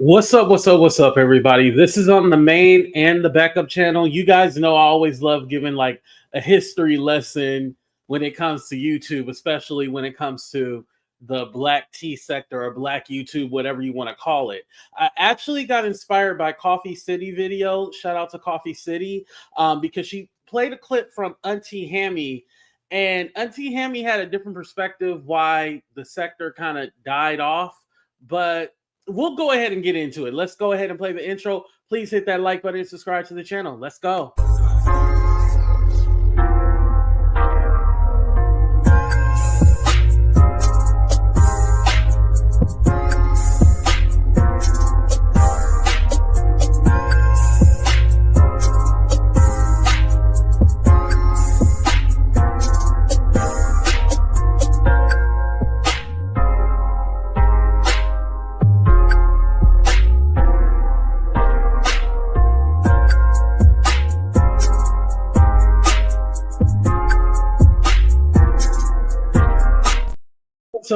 What's up, everybody? This is on the main and the backup channel. You guys know I always love giving like a history lesson when it comes to YouTube, especially when it comes to the Black T sector or Black YouTube, whatever you want to call it. I actually got inspired by Coffee City video. Shout out to Coffee City because she played a clip from Auntie Hammy, and Auntie Hammy had a different perspective why the sector kind of died off, but we'll go ahead and get into it. Let's go ahead and play the intro. Please hit that like button and subscribe to the channel. Let's go.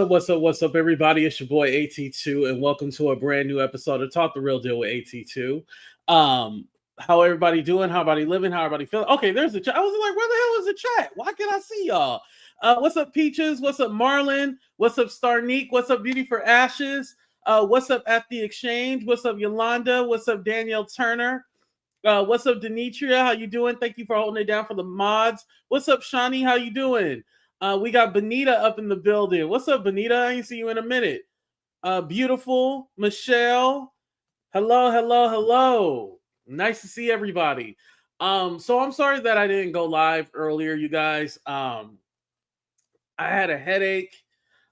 What's up, everybody? It's your boy AT2, and welcome to a brand new episode of Talk the Real Deal with AT2. How everybody doing? How everybody living? How everybody feeling? Okay, there's the chat. I was like, where the hell is the chat? Why can't I see y'all? What's up, Peaches? What's up, Marlon? What's up, Starnique? What's up, Beauty for Ashes? What's up, At the Exchange? What's up, Yolanda? What's up, Danielle Turner? What's up, Denitria? How you doing? Thank you for holding it down for the mods. What's up, Shawnee? How you doing? We got Benita up in the building. What's up, Benita? I ain't see you in a minute. Beautiful Michelle. Hello. Nice to see everybody. So I'm sorry that I didn't go live earlier, you guys. I had a headache.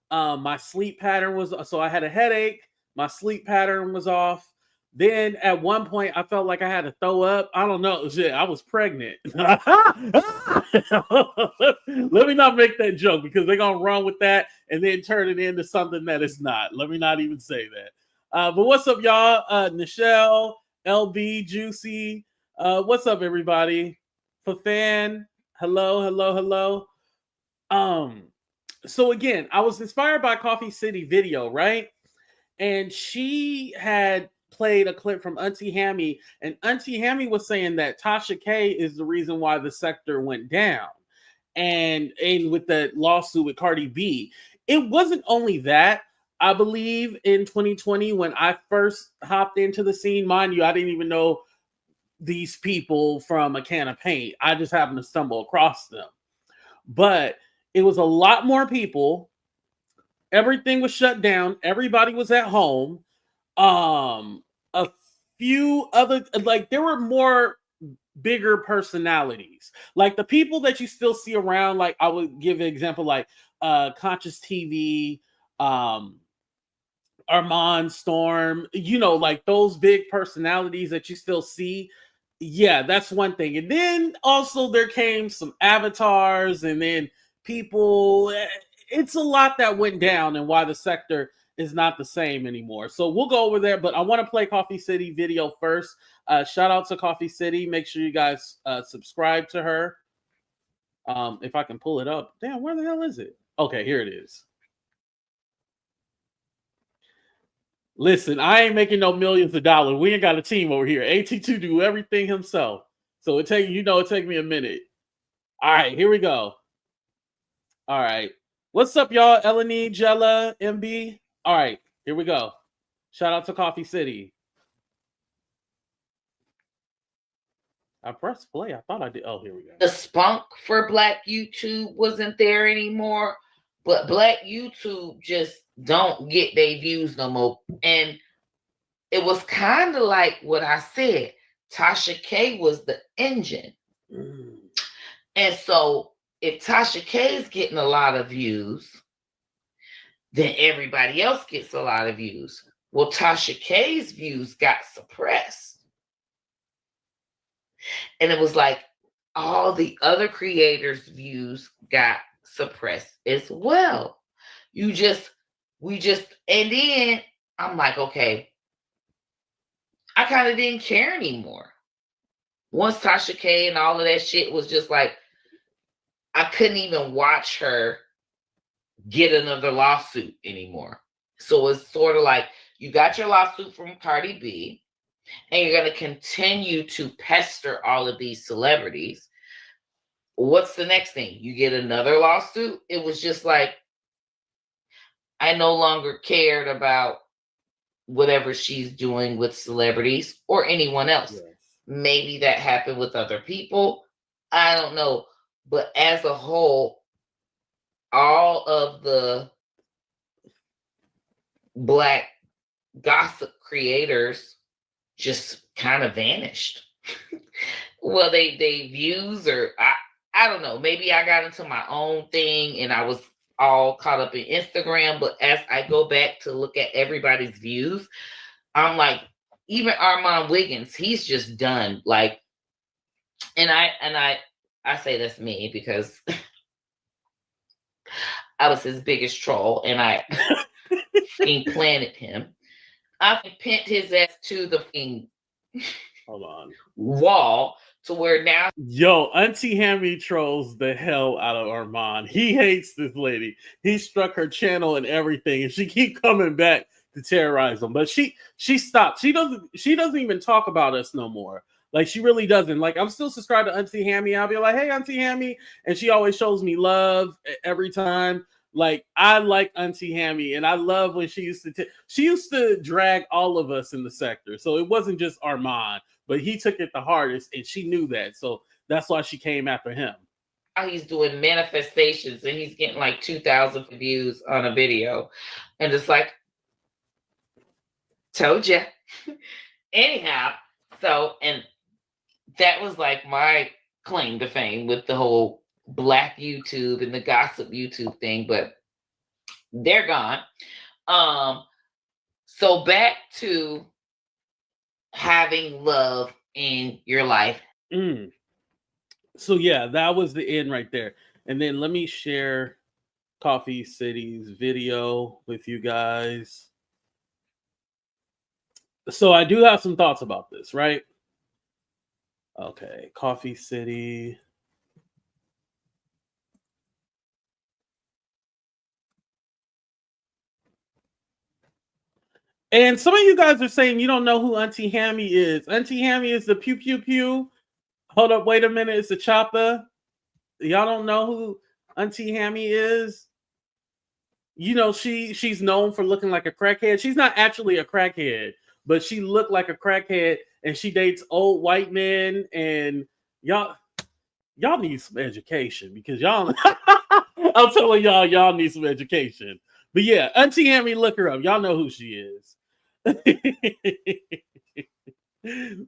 My sleep pattern was so I had a headache. My sleep pattern was off. Then at one point, I felt like I had to throw up. I don't know. Shit, I was pregnant. Let me not make that joke because they're going to run with that and then turn it into something that it's not. Let me not even say that. But what's up, y'all? Nichelle, LB, Juicy. What's up, everybody? Fafan. Hello. So again, I was inspired by Coffee City video, right? And she had played a clip from Auntie Hammy, and Auntie Hammy was saying that Tasha K is the reason why the sector went down, and with the lawsuit with Cardi B. It wasn't only that. I believe in 2020 when I first hopped into the scene, mind you, I didn't even know these people from a can of paint. I just happened to stumble across them, but it was a lot more people. Everything was shut down. Everybody was at home. A few other, like, there were more bigger personalities, like the people that you still see around. Like, I would give an example, like Conscious TV, Armon, Storm, like those big personalities that you still see. Yeah, that's one thing. And then also there came some avatars, and then people. It's a lot that went down, and why the sector is not the same anymore. So we'll go over there, but I want to play Coffee City video first. Shout out to Coffee City. Make sure you guys subscribe to her. If I can pull it up. Damn, where the hell is it? Okay, here it is. Listen, I ain't making no millions of dollars. We ain't got a team over here. AT2 do everything himself. So it take me a minute. All right, here we go. All right. What's up, y'all? Eleni, Jella, MB. All right, here we go. Shout out to Coffee City. I pressed play. I thought I did. Oh, here we go. The spunk for Black YouTube wasn't there anymore, but Black YouTube just don't get their views no more. And it was kind of like what I said. Tasha K was the engine. And so if Tasha K is getting a lot of views, then everybody else gets a lot of views. Well, Tasha K's views got suppressed. And it was like all the other creators' views got suppressed as well. And then I'm like, okay, I kind of didn't care anymore. Once Tasha K and all of that shit was just like, I couldn't even watch her get another lawsuit anymore. So it's sort of like You got your lawsuit from Cardi B, and you're going to continue to pester all of these celebrities. What's the next thing? You get another lawsuit. It was just like, I no longer cared about whatever she's doing with celebrities or anyone else. Yes. Maybe that happened with other people. I don't know. But as a whole, all of the Black gossip creators just kind of vanished. Well, they views, or I don't know. Maybe I got into my own thing and I was all caught up in Instagram. But as I go back to look at everybody's views, I'm like, even Armon Wiggins, he's just done. Like, and I say that's me because I was his biggest troll and I implanted him. I pinned his ass to the Hold on. wall to where now. Yo, Auntie Hammy trolls the hell out of Armon. He hates this lady. He struck her channel and everything, and she keep coming back to terrorize him. But she stopped. She doesn't even talk about us no more. Like, she really doesn't. Like, I'm still subscribed to Auntie Hammy. I'll be like, hey, Auntie Hammy, and she always shows me love every time. Like, I like Auntie Hammy, and I love when she used to drag all of us in the sector. So it wasn't just Armon, but he took it the hardest, and she knew that. So that's why she came after him. He's doing manifestations, and he's getting like 2,000 views on a video. And it's like, told you. Anyhow, so, and that was like my claim to fame with the whole Black YouTube and the gossip YouTube thing, but they're gone. So back to having love in your life. So yeah, that was the end right there. And then let me share Coffee City's video with you guys. So I do have some thoughts about this, right? Okay, Coffee City. And some of you guys are saying you don't know who Auntie Hammy is. Auntie Hammy is the pew pew pew. Hold up, wait a minute. It's a chopper. Y'all don't know who Auntie Hammy is? You know, she's known for looking like a crackhead. She's not actually a crackhead, but she looked like a crackhead, and she dates old white men. And y'all need some education, because y'all I'm telling y'all need some education. But yeah, Auntie Hammy, look her up. Y'all know who she is.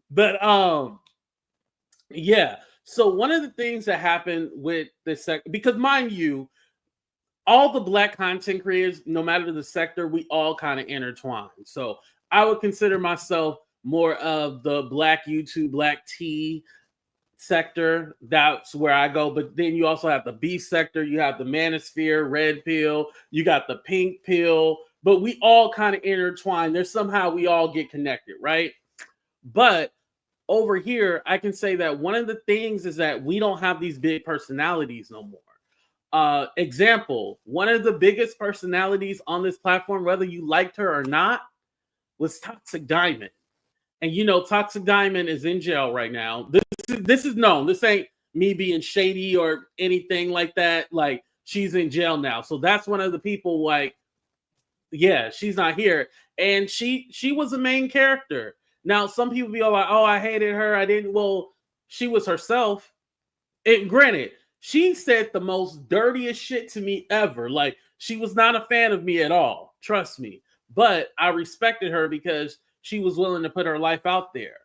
But yeah. So one of the things that happened with this because mind you, all the Black content creators, no matter the sector, we all kind of intertwine. So I would consider myself more of the Black YouTube, Black tea sector. That's where I go. But then you also have the B sector, you have the manosphere, red pill, you got the pink pill, but we all kind of intertwine. There's somehow we all get connected, right? But over here, I can say that one of the things is that we don't have these big personalities no more. Example, one of the biggest personalities on this platform, whether you liked her or not, was Toxic Diamond. And you know, Toxic Diamond is in jail right now. This is known. This ain't me being shady or anything like that. Like, she's in jail now. So that's one of the people, like, yeah, she's not here. And she was a main character. Now, some people be all like, oh, I hated her. I didn't. Well, she was herself. And granted, she said the most dirtiest shit to me ever. Like, she was not a fan of me at all. Trust me. But I respected her because she was willing to put her life out there.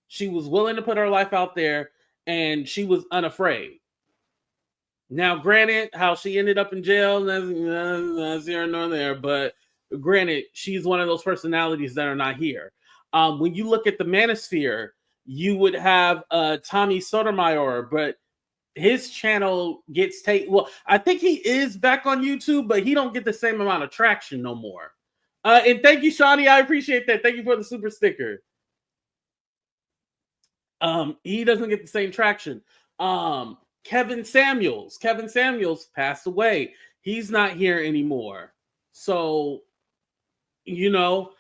She was willing to put her life out there, and she was unafraid. Now, granted, how she ended up in jail, that's here nor there. But granted, she's one of those personalities that are not here. When you look at the manosphere, you would have Tommy Sotomayor, but his channel gets taken. Well, I think he is back on YouTube, but he don't get the same amount of traction no more. And thank you, Shawnee. I appreciate that. Thank you for the super sticker. He doesn't get the same traction. Kevin Samuels passed away. He's not here anymore. So You know,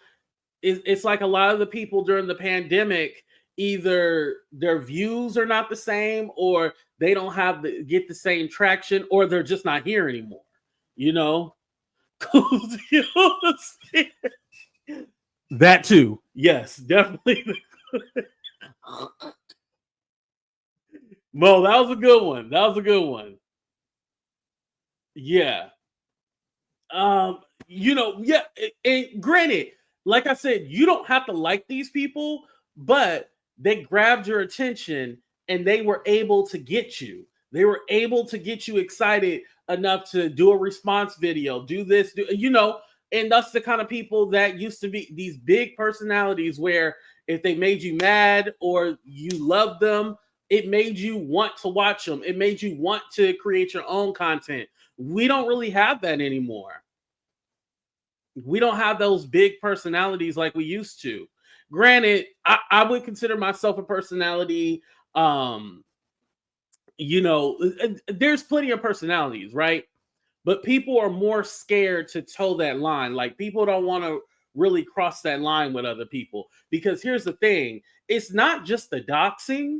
it's like a lot of the people during the pandemic, either their views are not the same, or they don't get the same traction, or they're just not here anymore. You know, that too. Yes, definitely. Mo, that was a good one. That was a good one. Yeah. Yeah, and granted, like I said, you don't have to like these people, but they grabbed your attention and they were able to get you. They were able to get you excited enough to do a response video, do this, and that's the kind of people that used to be these big personalities where if they made you mad or you loved them, it made you want to watch them. It made you want to create your own content. We don't really have that anymore. We don't have those big personalities like we used to. Granted, I would consider myself a personality. There's plenty of personalities, right? But people are more scared to toe that line. Like, people don't want to really cross that line with other people. Because here's the thing, it's not just the doxing.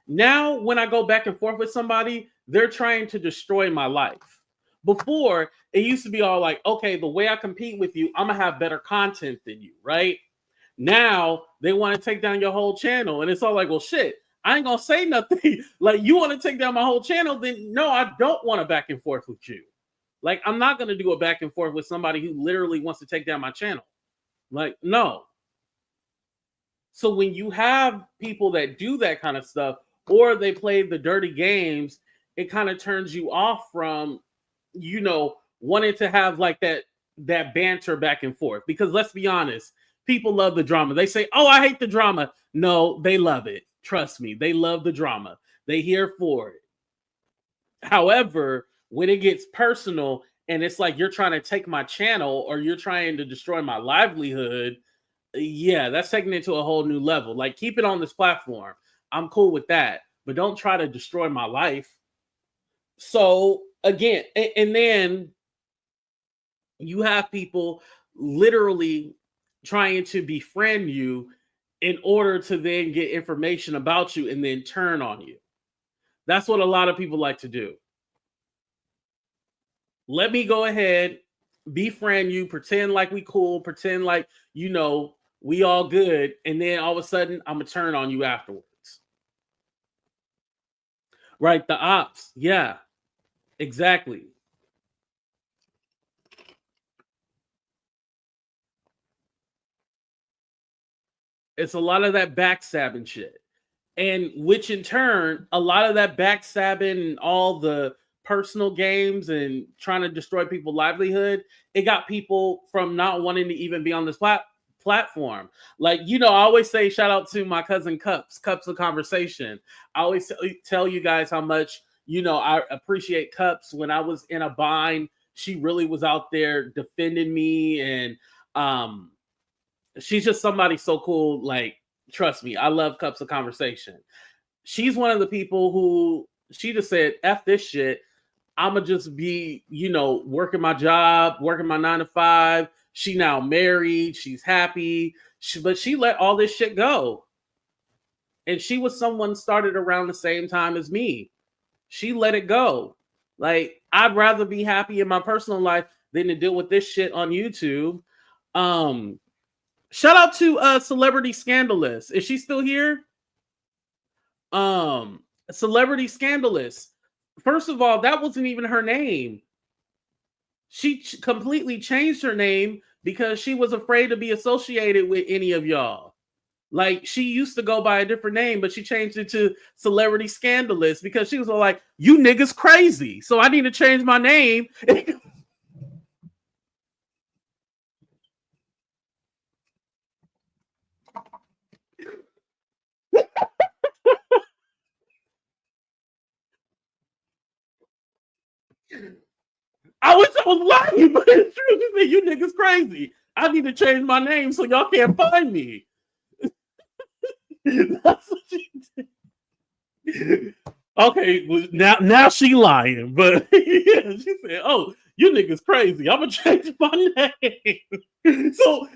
Now, when I go back and forth with somebody, they're trying to destroy my life. Before, it used to be all like, okay, the way I compete with you, I'm going to have better content than you, right? Now, they want to take down your whole channel. And it's all like, well, shit, I ain't going to say nothing. Like, you want to take down my whole channel? Then no, I don't want to back and forth with you. Like, I'm not going to do a back and forth with somebody who literally wants to take down my channel. Like, no. So when you have people that do that kind of stuff, or they play the dirty games, it kind of turns you off from, wanting to have like that banter back and forth. Because let's be honest, people love the drama. They say, oh, I hate the drama. No, they love it. Trust me, they love the drama. They here for it. However, when it gets personal and it's like you're trying to take my channel or you're trying to destroy my livelihood, yeah, that's taking it to a whole new level. Like, keep it on this platform. I'm cool with that. But don't try to destroy my life. So again, and then you have people literally trying to befriend you in order to then get information about you and then turn on you. That's what a lot of people like to do. Let me go ahead, befriend you, pretend like we cool, pretend like, we all good. And then all of a sudden, I'm going to turn on you afterwards. Right? The ops. Yeah, exactly. It's a lot of that backstabbing shit. And which in turn, a lot of that backstabbing and all the personal games and trying to destroy people's livelihood, it got people from not wanting to even be on this platform. Like, I always say shout out to my cousin Cups of Conversation. I always tell you guys how much, I appreciate Cups. When I was in a bind, she really was out there defending me. And she's just somebody so cool. Like, trust me, I love Cups of Conversation. She's one of the people who, she just said, F this shit. I'ma just be, working my job, working my 9 to 5. She now married. She's happy. But she let all this shit go. And she was someone started around the same time as me. She let it go. Like, I'd rather be happy in my personal life than to deal with this shit on YouTube. Shout out to Celebrity Scandalous. Is she still here? Celebrity Scandalous. First of all, that wasn't even her name. She completely changed her name because she was afraid to be associated with any of y'all. Like, she used to go by a different name, but she changed it to Celebrity Scandalous because she was all like, you niggas crazy. So I need to change my name. I wish I was lying, but it's true. You niggas crazy. I need to change my name so y'all can't find me. That's what she did. Okay, well, now she lying, but yeah, she said, "Oh, you niggas crazy. I'm gonna change my name." So,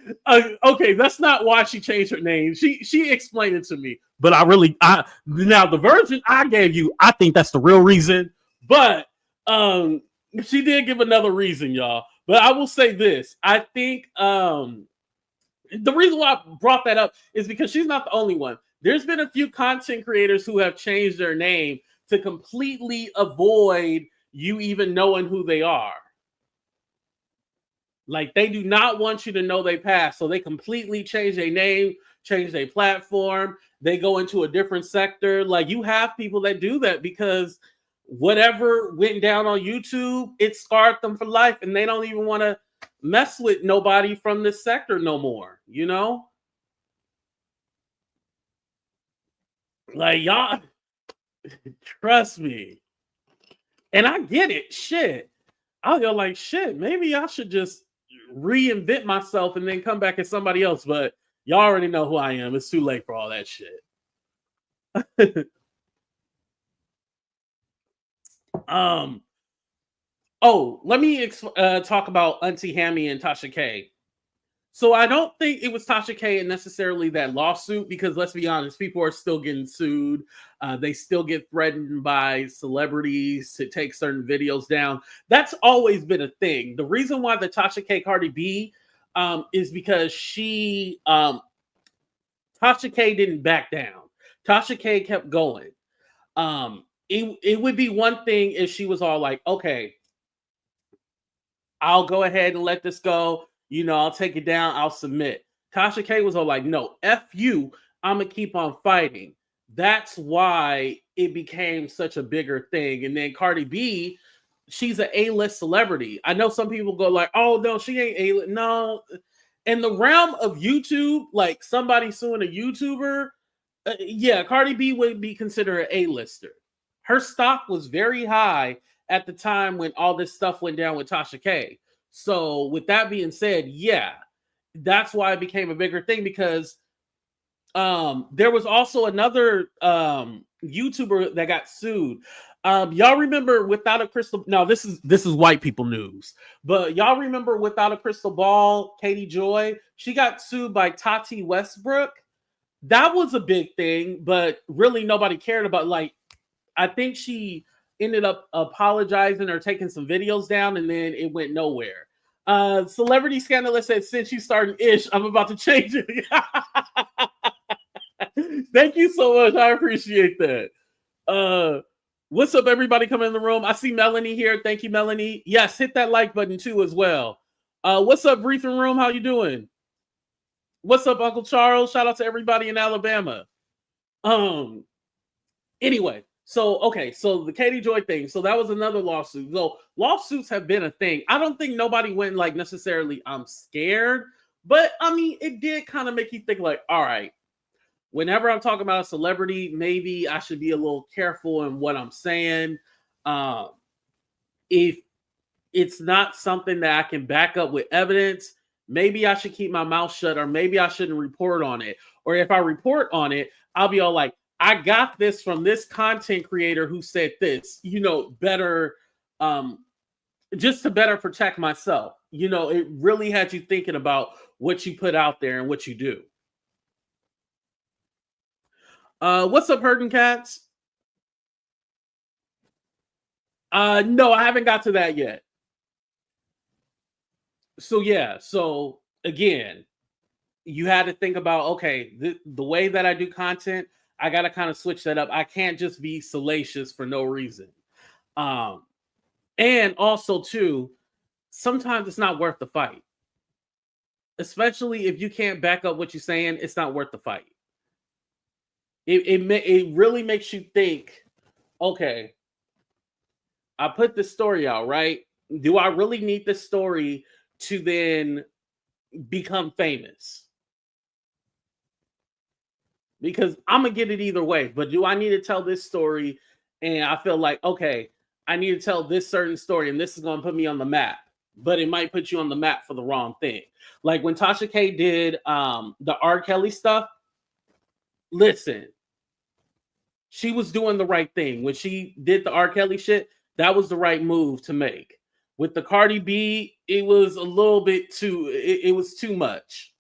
okay, that's not why she changed her name. She explained it to me, but I now the version I gave you, I think that's the real reason. But she did give another reason, y'all. But I will say this: I think the reason why I brought that up is because she's not the only one. There's been a few content creators who have changed their name to completely avoid you even knowing who they are. Like they do not want you to know they passed. So they completely change their name, change their platform. They go into a different sector. Like you have people that do that because whatever went down on YouTube, it scarred them for life. And they don't even want to mess with nobody from this sector no more, you know? Like y'all, trust me. And I get it. Shit. I'll go like, shit, maybe I should just reinvent myself and then come back as somebody else. But y'all already know who I am. It's too late for all that shit. Let me talk about Auntie Hammy and Tasha K. So I don't think it was Tasha K and necessarily that lawsuit because let's be honest, people are still getting sued. They still get threatened by celebrities to take certain videos down. That's always been a thing. The reason why the Tasha K Cardi B is because Tasha K didn't back down. Tasha K kept going. It would be one thing if she was all like, okay, I'll go ahead and let this go. You know, I'll take it down. I'll submit. Tasha K was all like, no, F you. I'm going to keep on fighting. That's why it became such a bigger thing. And then Cardi B, she's an A-list celebrity. I know some people go like, oh, no, she ain't A-list. No. In the realm of YouTube, like somebody suing a YouTuber, yeah, Cardi B would be considered an A-lister. Her stock was very high at the time when all this stuff went down with Tasha K. So with that being said, yeah, that's why it became a bigger thing because there was also another YouTuber that got sued. Y'all remember Without a Crystal? No, this is white people news. But y'all remember Without a Crystal Ball, Katie Joy? She got sued by Tati Westbrook. That was a big thing, but really nobody cared about. Like, I think she ended up apologizing or taking some videos down, and then it went nowhere. Celebrity Scandalous said, since you started ish, I'm about to change it. Thank you so much. I appreciate that. What's up, everybody coming in the room? I see Melanie here. Thank you, Melanie. Yes, hit that like button too as well. What's up, Briefing Room? How you doing? What's up, Uncle Charles? Shout out to everybody in Alabama. Anyway, so the Katie Joy thing. So that was another lawsuit. So lawsuits have been a thing. I don't think nobody went like necessarily I'm scared, but I mean it did kind of make you think like, all right, whenever I'm talking about a celebrity, maybe I should be a little careful in what I'm saying. If it's not something that I can back up with evidence, maybe I should keep my mouth shut, or maybe I shouldn't report on it. Or if I report on it, I'll be all like, I got this from this content creator who said this, you know, better, just to better protect myself. You know, it really had you thinking about what you put out there and what you do. What's up, Herding Cats? No, I haven't got to that yet. So yeah, so again, you had to think about, okay, the way that I do content, I got to kind of switch that up. I can't just be salacious for no reason. And also too, sometimes it's not worth the fight. Especially if you can't back up what you're saying, it's not worth the fight. It really makes you think, okay, I put this story out, right? Do I really need this story to then become famous? Because I'm gonna get it either way, but do I need to tell this story? And I feel like, okay, I need to tell this certain story, and this is gonna put me on the map, but it might put you on the map for the wrong thing. Like when Tasha K did the R. Kelly stuff. Listen, She was doing the right thing. When she did the R. Kelly shit, that was the right move to make. With the Cardi B, it was a little bit too, it was too much.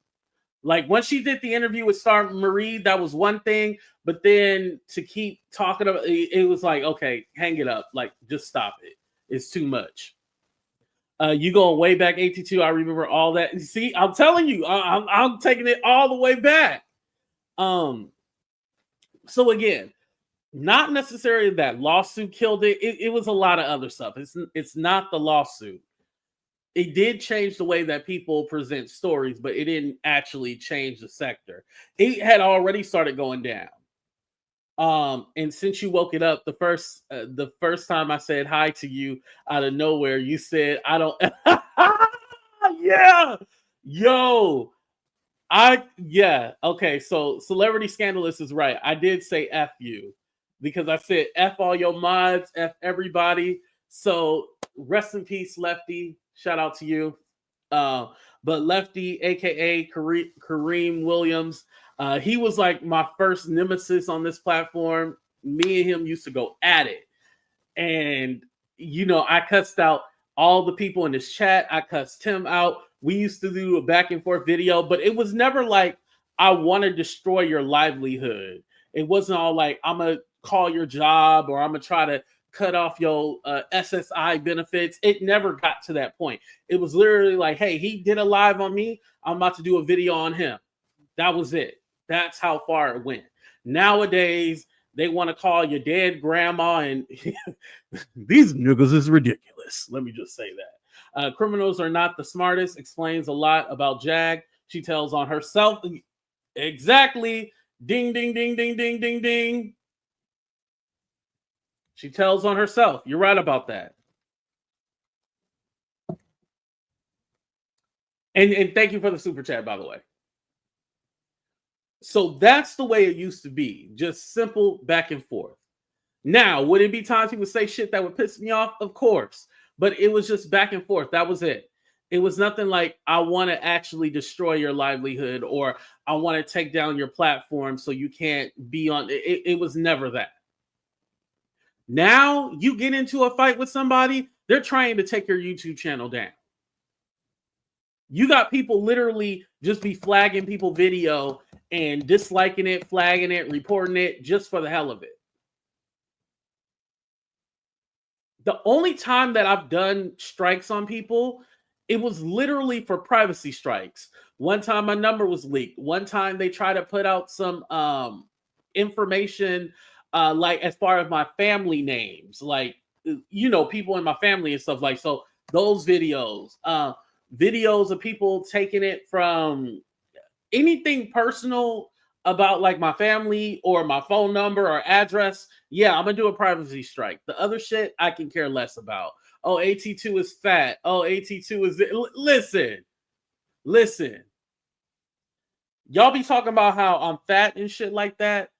Like when she did the interview with Star Marie, that was one thing. But then to keep talking about it was like, okay, hang it up. Like, just stop it. It's too much. You going way back 82. I remember all that. See, I'm telling you, I'm taking it all the way back. So again, not necessarily that lawsuit killed it. It was a lot of other stuff. It's not the lawsuit. It did change the way that people present stories, but it didn't actually change the sector. It had already started going down. And since you woke it up, the first time I said hi to you out of nowhere, you said, I don't. Yeah. Yo. Okay. So Celebrity Scandalous is right. I did say F you because I said F all your mods, F everybody. So rest in peace, Lefty. Shout out to you. But Lefty, aka Kareem Williams, he was like my first nemesis on this platform. Me and him used to go at it. And, I cussed out all the people in this chat. I cussed him out. We used to do a back and forth video, but it was never like, I want to destroy your livelihood. It wasn't all like, I'm going to call your job or I'm going to try to cut off your SSI benefits. It never got to that point. It was literally like, hey, he did a live on me. I'm about to do a video on him. That was it. That's how far it went. Nowadays, they want to call your dead grandma and these niggas is ridiculous. Let me just say that. Criminals are not the smartest explains a lot about Jag. She tells on herself. Exactly. Ding, ding, ding, ding, ding, ding, ding. She tells on herself. You're right about that. And thank you for the super chat, by the way. So that's the way it used to be. Just simple back and forth. Now, would it be times he would say shit that would piss me off? Of course. But it was just back and forth. That was it. It was nothing like, I want to actually destroy your livelihood or I want to take down your platform so you can't be on. It was never that. Now you get into a fight with somebody, they're trying to take your YouTube channel down. You got people literally just be flagging people video and disliking it, flagging it, reporting it just for the hell of it. The only time that I've done strikes on people, it was literally for privacy strikes. One time my number was leaked. One time they tried to put out some information like as far as my family names, like, people in my family and stuff like, so those videos of people taking it from anything personal about like my family or my phone number or address. Yeah, I'm gonna do a privacy strike. The other shit I can care less about. Oh, AT2 is fat. Oh, AT2 is listen. Y'all be talking about how I'm fat and shit like that.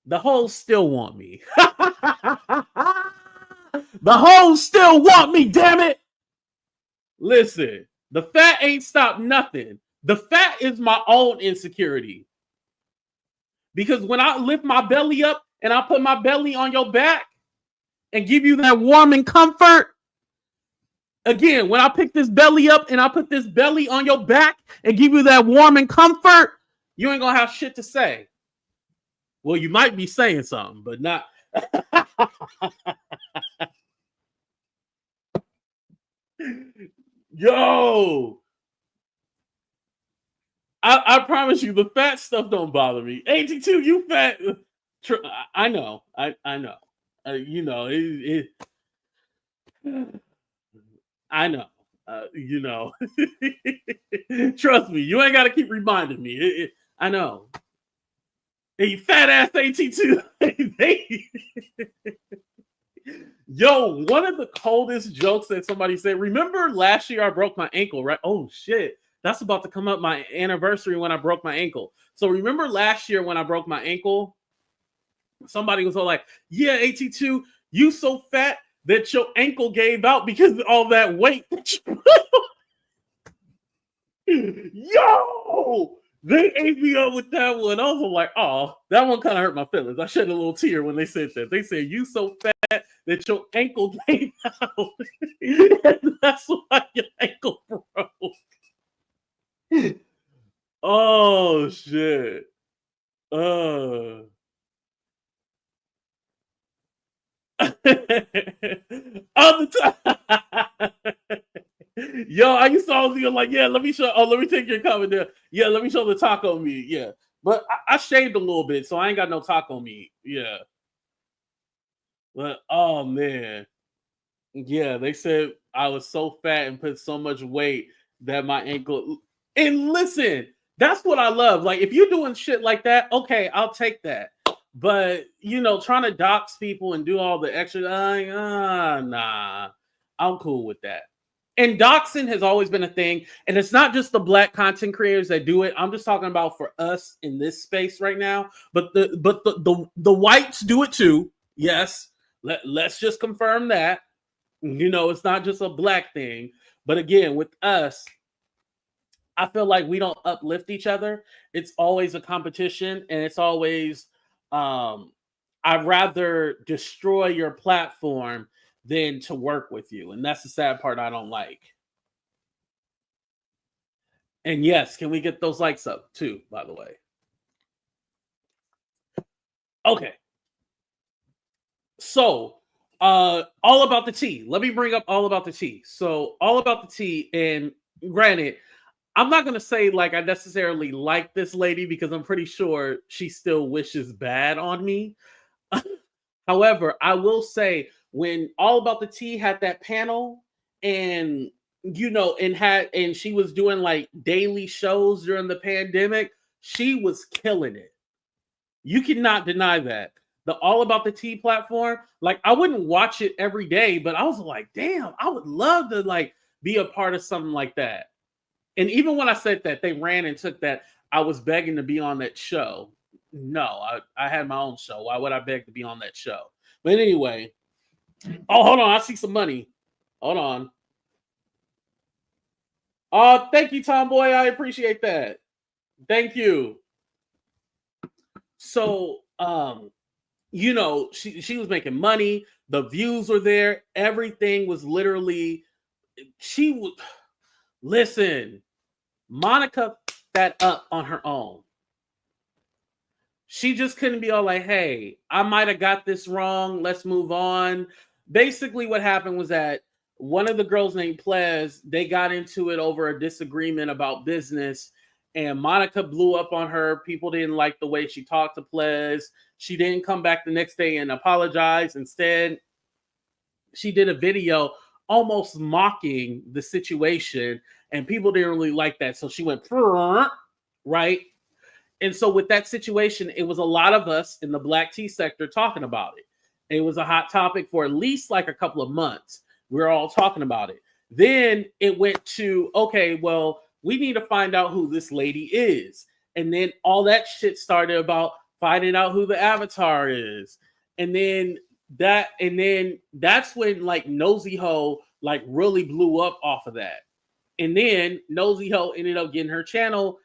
The hoes still want me. The hoes still want me, damn it. Listen, the fat ain't stopped nothing. The fat is my own insecurity. Because when I lift my belly up and I put my belly on your back and give you that warm and comfort, again, when I pick this belly up and I put this belly on your back and give you that warm and comfort, you ain't gonna have shit to say. Well, you might be saying something, but not. Yo, I promise you, the fat stuff don't bother me. AT2, you fat. I know. I know. I know. Trust me, you ain't got to keep reminding me. I know. Hey, fat ass AT2. Yo, one of the coldest jokes that somebody said, remember last year I broke my ankle, right? Oh, shit. That's about to come up my anniversary when I broke my ankle. So remember last year when I broke my ankle? Somebody was all like, yeah, AT2, you so fat that your ankle gave out because of all that weight that you Yo! They ate me up with that one. I was like, oh, that one kind of hurt my feelings. I shed a little tear when they said that. They said, you so fat that your ankle came out. And that's why your ankle broke. Oh, shit. All the time. Yo, I used to always be like, yeah, let me show. Oh, let me take your comment there. Yeah, let me show the taco meat. Yeah, but I shaved a little bit, so I ain't got no taco meat. Yeah, but oh man, yeah, they said I was so fat and put so much weight that my ankle. And listen, that's what I love. Like, if you're doing shit like that, okay, I'll take that. But you know, trying to dox people and do all the extra, nah, I'm cool with that. And doxing has always been a thing, and it's not just the black content creators that do it. I'm just talking about for us in this space right now. But the whites do it too. Yes, let's just confirm that. You know, it's not just a black thing. But again, with us, I feel like we don't uplift each other. It's always a competition, and it's always I'd rather destroy your platform than to work with you. And that's the sad part I don't like. And yes, can we get those likes up too, by the way? Okay. So, all about the tea. Let me bring up all about the tea. So, all about the tea. And granted, I'm not going to say like I necessarily like this lady because I'm pretty sure she still wishes bad on me. However, I will say when All About the Tea had that panel and you know and she was doing like daily shows during the pandemic, she was killing it. You cannot deny that. The All About the Tea platform, like I wouldn't watch it every day, but I was like, damn, I would love to like be a part of something like that. And even when I said that, they ran and took that. I was begging to be on that show. No, I had my own show. Why would I beg to be on that show? But anyway, oh, hold on. I see some money. Hold on. Oh, thank you, Tomboy. I appreciate that. Thank you. So, you know, she was making money. The views were there. Everything was literally, she would, listen, Monica that up on her own. She just couldn't be all like, hey, I might have got this wrong. Let's move on. Basically, what happened was that one of the girls named Plez, they got into it over a disagreement about business. And Monica blew up on her. People didn't like the way she talked to Plez. She didn't come back the next day and apologize. Instead, she did a video almost mocking the situation. And people didn't really like that. So she went, right? And so with that situation, it was a lot of us in the black tea sector talking about it. It was a hot topic for at least like a couple of months. We were all talking about it. Then it went to, okay, well, we need to find out who this lady is. And then all that shit started about finding out who the avatar is. And then that's when like Nosy Ho like really blew up off of that. And then Nosy Ho ended up getting her channel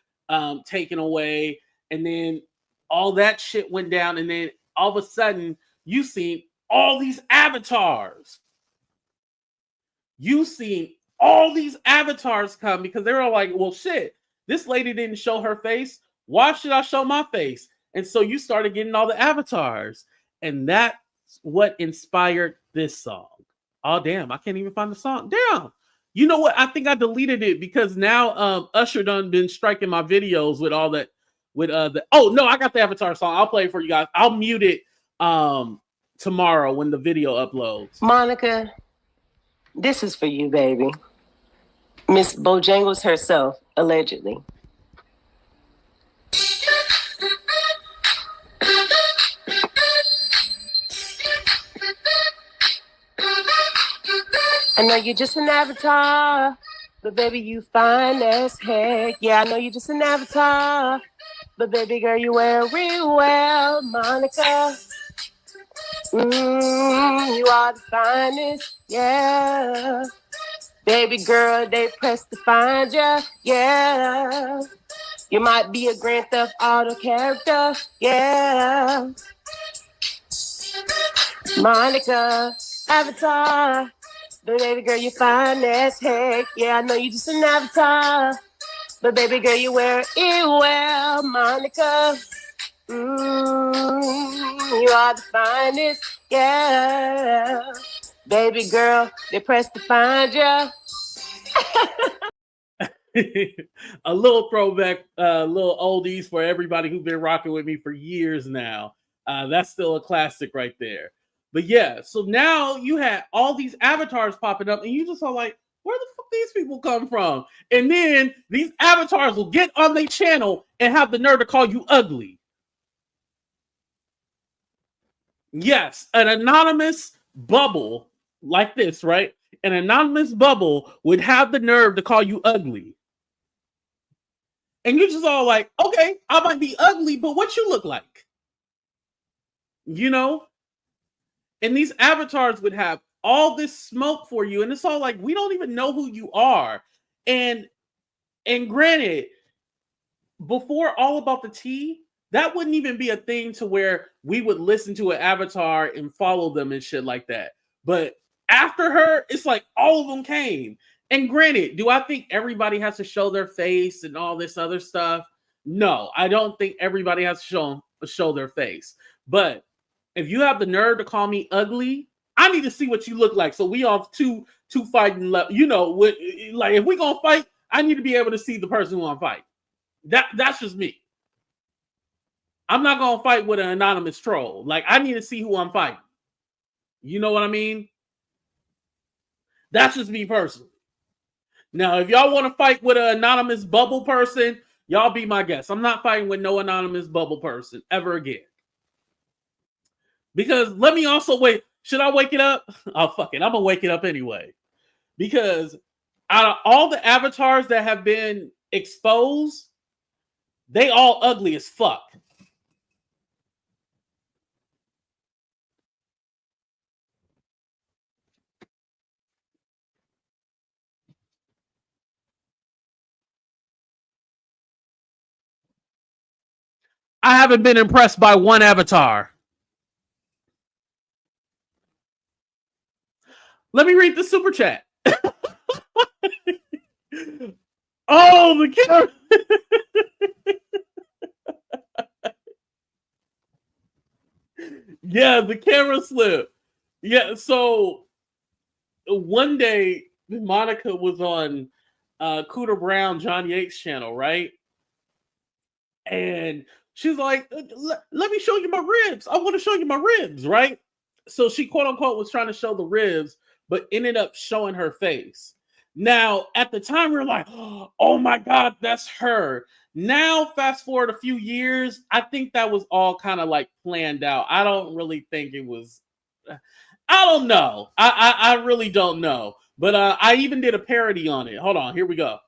taken away, and then all that shit went down, and then all of a sudden you seen all these avatars. You seen all these avatars come because they were like, well, shit, this lady didn't show her face. Why should I show my face? And so you started getting all the avatars, and that's what inspired this song. Oh, damn, I can't even find the song. Damn. You know what? I think I deleted it because now Usher done been striking my videos with all that. With oh no, I got the Avatar song. I'll play it for you guys. I'll mute it tomorrow when the video uploads. Monica, this is for you, baby. Miss Bojangles herself, allegedly. I know you're just an avatar, but baby, you fine as heck. Yeah, I know you're just an avatar, but baby girl, you wear real well, Monica. You are the finest, yeah. Baby girl, they pressed to find ya, yeah. You might be a Grand Theft Auto character, yeah. Monica, avatar. But baby girl, you fine as heck. Yeah, I know you just an avatar. But baby girl, you wear it well, Monica. You are the finest, yeah. Baby girl, they pressed to find you. A little throwback, little oldies for everybody who's been rocking with me for years now. That's still a classic right there. But yeah, so now you had all these avatars popping up, and you just are like, where the fuck these people come from? And then these avatars will get on their channel and have the nerve to call you ugly. Yes, an anonymous bubble like this, right? An anonymous bubble would have the nerve to call you ugly. And you're just all like, okay, I might be ugly, but what you look like? You know? And these avatars would have all this smoke for you. And it's all like, we don't even know who you are. And granted, before All About the Tea, that wouldn't even be a thing to where we would listen to an avatar and follow them and shit like that. But after her, it's like all of them came. And granted, do I think everybody has to show their face and all this other stuff? No, I don't think everybody has to show their face. But if you have the nerve to call me ugly, I need to see what you look like. So we all two fighting left. You know, like if we gonna fight, I need to be able to see the person who I'm fighting. That's just me. I'm not gonna fight with an anonymous troll. Like I need to see who I'm fighting. You know what I mean? That's just me personally. Now, if y'all want to fight with an anonymous bubble person, y'all be my guest. I'm not fighting with no anonymous bubble person ever again. Because let me also wait. Should I wake it up? Oh, fuck it. I'm going to wake it up anyway. Because out of all the avatars that have been exposed, they all ugly as fuck. I haven't been impressed by one avatar. Let me read the super chat. Oh, the camera. Yeah, the camera slipped. Yeah, so one day Monica was on Cooter Brown, John Yates' channel, right? And she's like, let me show you my ribs. I want to show you my ribs, right? So she quote unquote was trying to show the ribs, but ended up showing her face. Now, at the time, we were like, oh my God, that's her. Now, fast forward a few years, I think that was all kind of like planned out. I don't really think it was, I don't know. I really don't know. But I even did a parody on it. Hold on, here we go.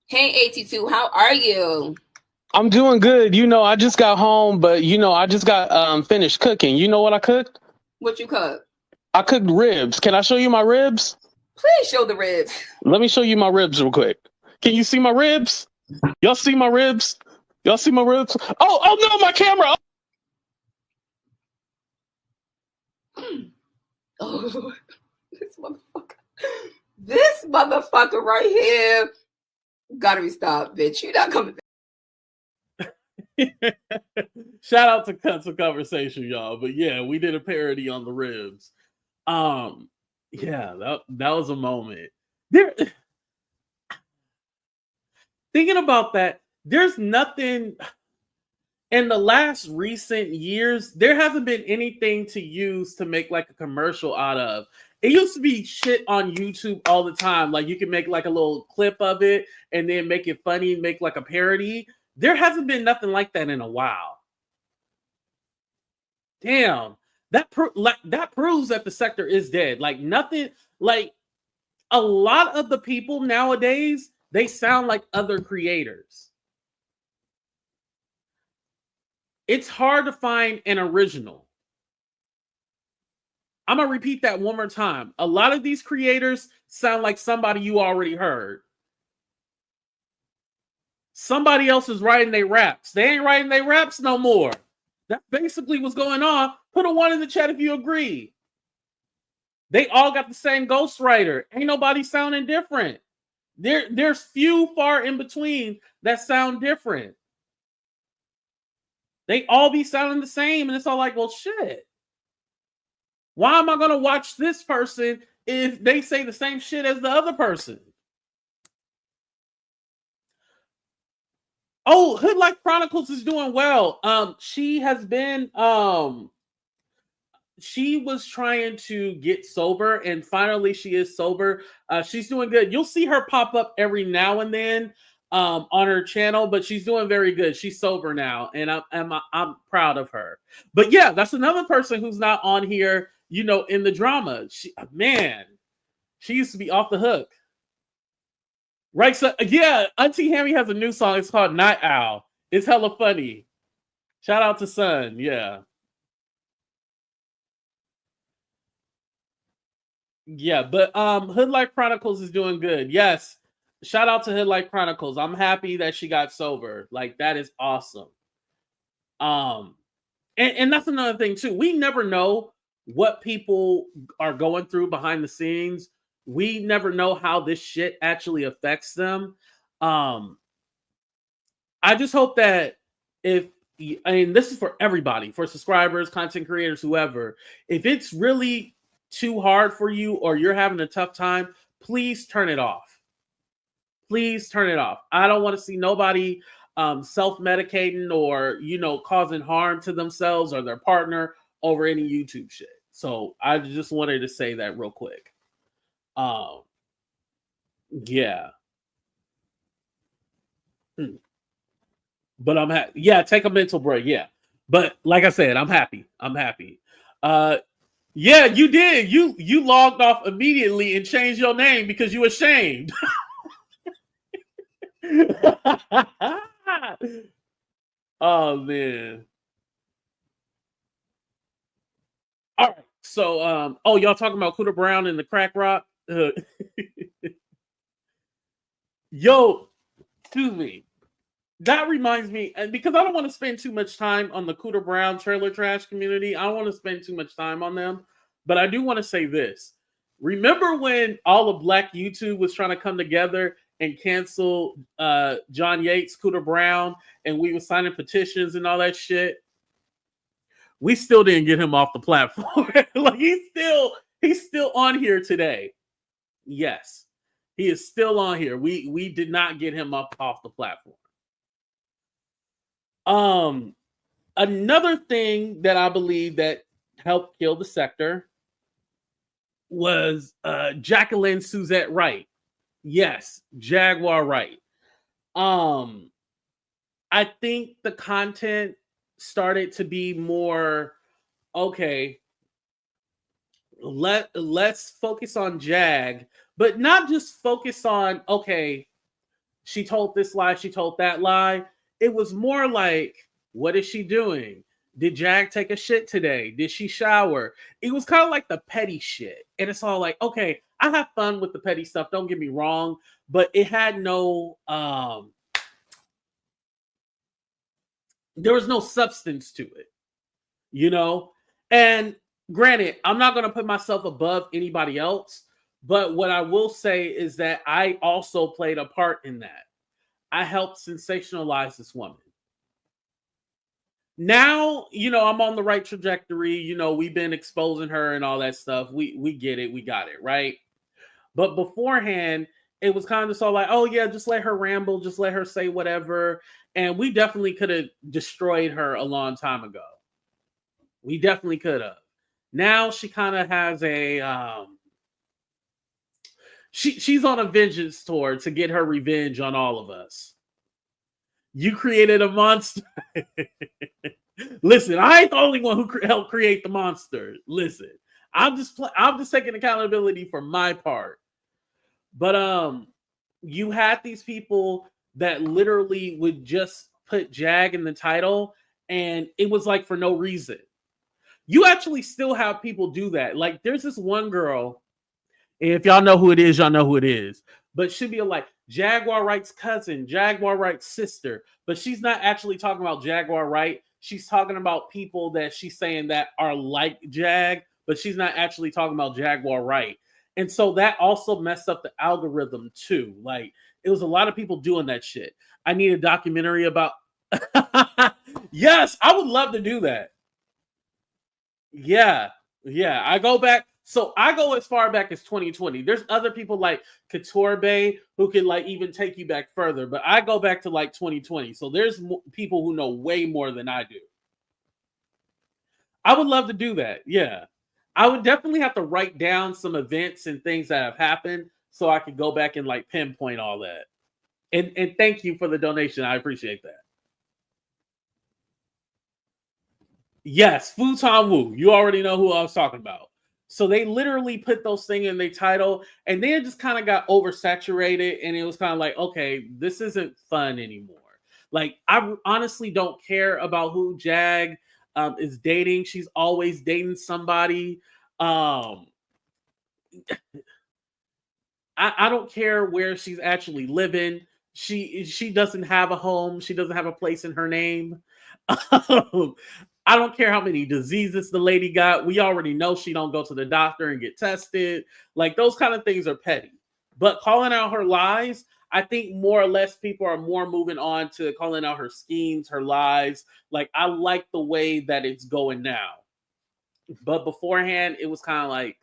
Hey, 82, how are you? I'm doing good. You know, I just got home, but you know, I just got finished cooking. You know what I cooked? What you cook? I cooked ribs. Can I show you my ribs? Please show the ribs. Let me show you my ribs real quick. Can you see my ribs? Y'all see my ribs? Y'all see my ribs? Oh no, my camera. Oh, this motherfucker right here gotta be stopped, bitch. You're not coming back. Shout out to Cuts of Conversation, y'all. But yeah, we did a parody on the ribs. Yeah, that was a moment. Thinking about that, there's nothing in the last recent years, there hasn't been anything to use to make like a commercial out of. It used to be shit on YouTube all the time. Like you can make like a little clip of it and then make it funny, make like a parody. There hasn't been nothing like that in a while. Damn, that proves that the sector is dead. Like nothing, like a lot of the people nowadays, they sound like other creators. It's hard to find an original. I'm going to repeat that one more time. A lot of these creators sound like somebody you already heard. somebody else is writing their raps. They ain't writing their raps no more. That's basically what's going on. Put a 1 in the chat if you agree. They all got the same ghostwriter. Ain't nobody sounding different. There's few far in between that sound different. They all be sounding the same, and it's all like, well, shit. Why am I going to watch this person if they say the same shit as the other person? Oh, Hood Life Chronicles is doing well. She has been, she was trying to get sober, and finally she is sober. She's doing good. You'll see her pop up every now and then on her channel, but she's doing very good. She's sober now, and I'm proud of her. But yeah, that's another person who's not on here, you know, in the drama. She used to be off the hook. Right, so yeah, Auntie Hammy has a new song. It's called Night Owl. It's hella funny. Shout out to Sun, yeah. Yeah, but Hood Life Chronicles is doing good. Yes. Shout out to Hood Life Chronicles. I'm happy that she got sober. Like, that is awesome. And that's another thing too. We never know what people are going through behind the scenes. We never know how this shit actually affects them. I just hope that this is for everybody, for subscribers, content creators, whoever. If it's really too hard for you or you're having a tough time, please turn it off. Please turn it off. I don't want to see nobody self-medicating or, you know, causing harm to themselves or their partner over any YouTube shit. So I just wanted to say that real quick. Yeah. But I'm happy. Yeah, take a mental break. Yeah. But like I said, I'm happy. I'm happy. Yeah, you did. You logged off immediately and changed your name because you were ashamed. Oh man. All right. So y'all talking about Cooter Brown and the crack rock? Yo, excuse me. That reminds me, and because I don't want to spend too much time on the Cooter Brown trailer trash community, I don't want to spend too much time on them, but I do want to say this. Remember when all of Black YouTube was trying to come together and cancel John Yates, Cooter Brown, and we were signing petitions and all that shit? We still didn't get him off the platform. Like he's still on here today. Yes, he is still on here. We did not get him up off the platform. Another thing that I believe that helped kill the sector was Jacqueline Suzette Wright. Yes, Jaguar Wright. I think the content started to be more okay. Let's focus on Jag, but not just focus on okay, she told this lie, she told that lie. It was more like, what is she doing? Did Jag take a shit today? Did she shower? It was kind of like the petty shit. And it's all like, okay, I have fun with the petty stuff. Don't get me wrong. But it had no, there was no substance to it, you know? And granted, I'm not going to put myself above anybody else. But what I will say is that I also played a part in that. I helped sensationalize this woman. Now, you know, I'm on the right trajectory. You know, we've been exposing her and all that stuff. We get it. We got it, right? But beforehand, it was kind of just all like, oh, yeah, just let her ramble. Just let her say whatever. And we definitely could have destroyed her a long time ago. We definitely could have. Now she kind of has a... She's on a vengeance tour to get her revenge on all of us. You created a monster. Listen, I ain't the only one who helped create the monster. Listen, I'm just taking accountability for my part. But you had these people that literally would just put Jag in the title, and it was like for no reason. You actually still have people do that. Like there's this one girl. If y'all know who it is, y'all know who it is. but she'll be like Jaguar Wright's cousin, Jaguar Wright's sister, but she's not actually talking about Jaguar Wright. She's talking about people that she's saying that are like Jag, but she's not actually talking about Jaguar Wright. And so that also messed up the algorithm too. Like, it was a lot of people doing that shit. I need a documentary about. Yes, I would love to do that. Yeah, I go back. So I go as far back as 2020. There's other people like Couture Bay who can like even take you back further, but I go back to like 2020. So there's people who know way more than I do. I would love to do that. Yeah, I would definitely have to write down some events and things that have happened so I could go back and like pinpoint all that. And thank you for the donation. I appreciate that. Yes, Futon Wu. You already know who I was talking about. So they literally put those things in their title, and then it just kind of got oversaturated, and it was kind of like, okay, this isn't fun anymore. Like, I honestly don't care about who Jag is dating. She's always dating somebody. I don't care where she's actually living. She doesn't have a home. She doesn't have a place in her name. I don't care how many diseases the lady got. We already know she don't go to the doctor and get tested. Like, those kind of things are petty. But calling out her lies, I think more or less people are more moving on to calling out her schemes, her lies. Like, I like the way that it's going now. But beforehand, it was kind of like,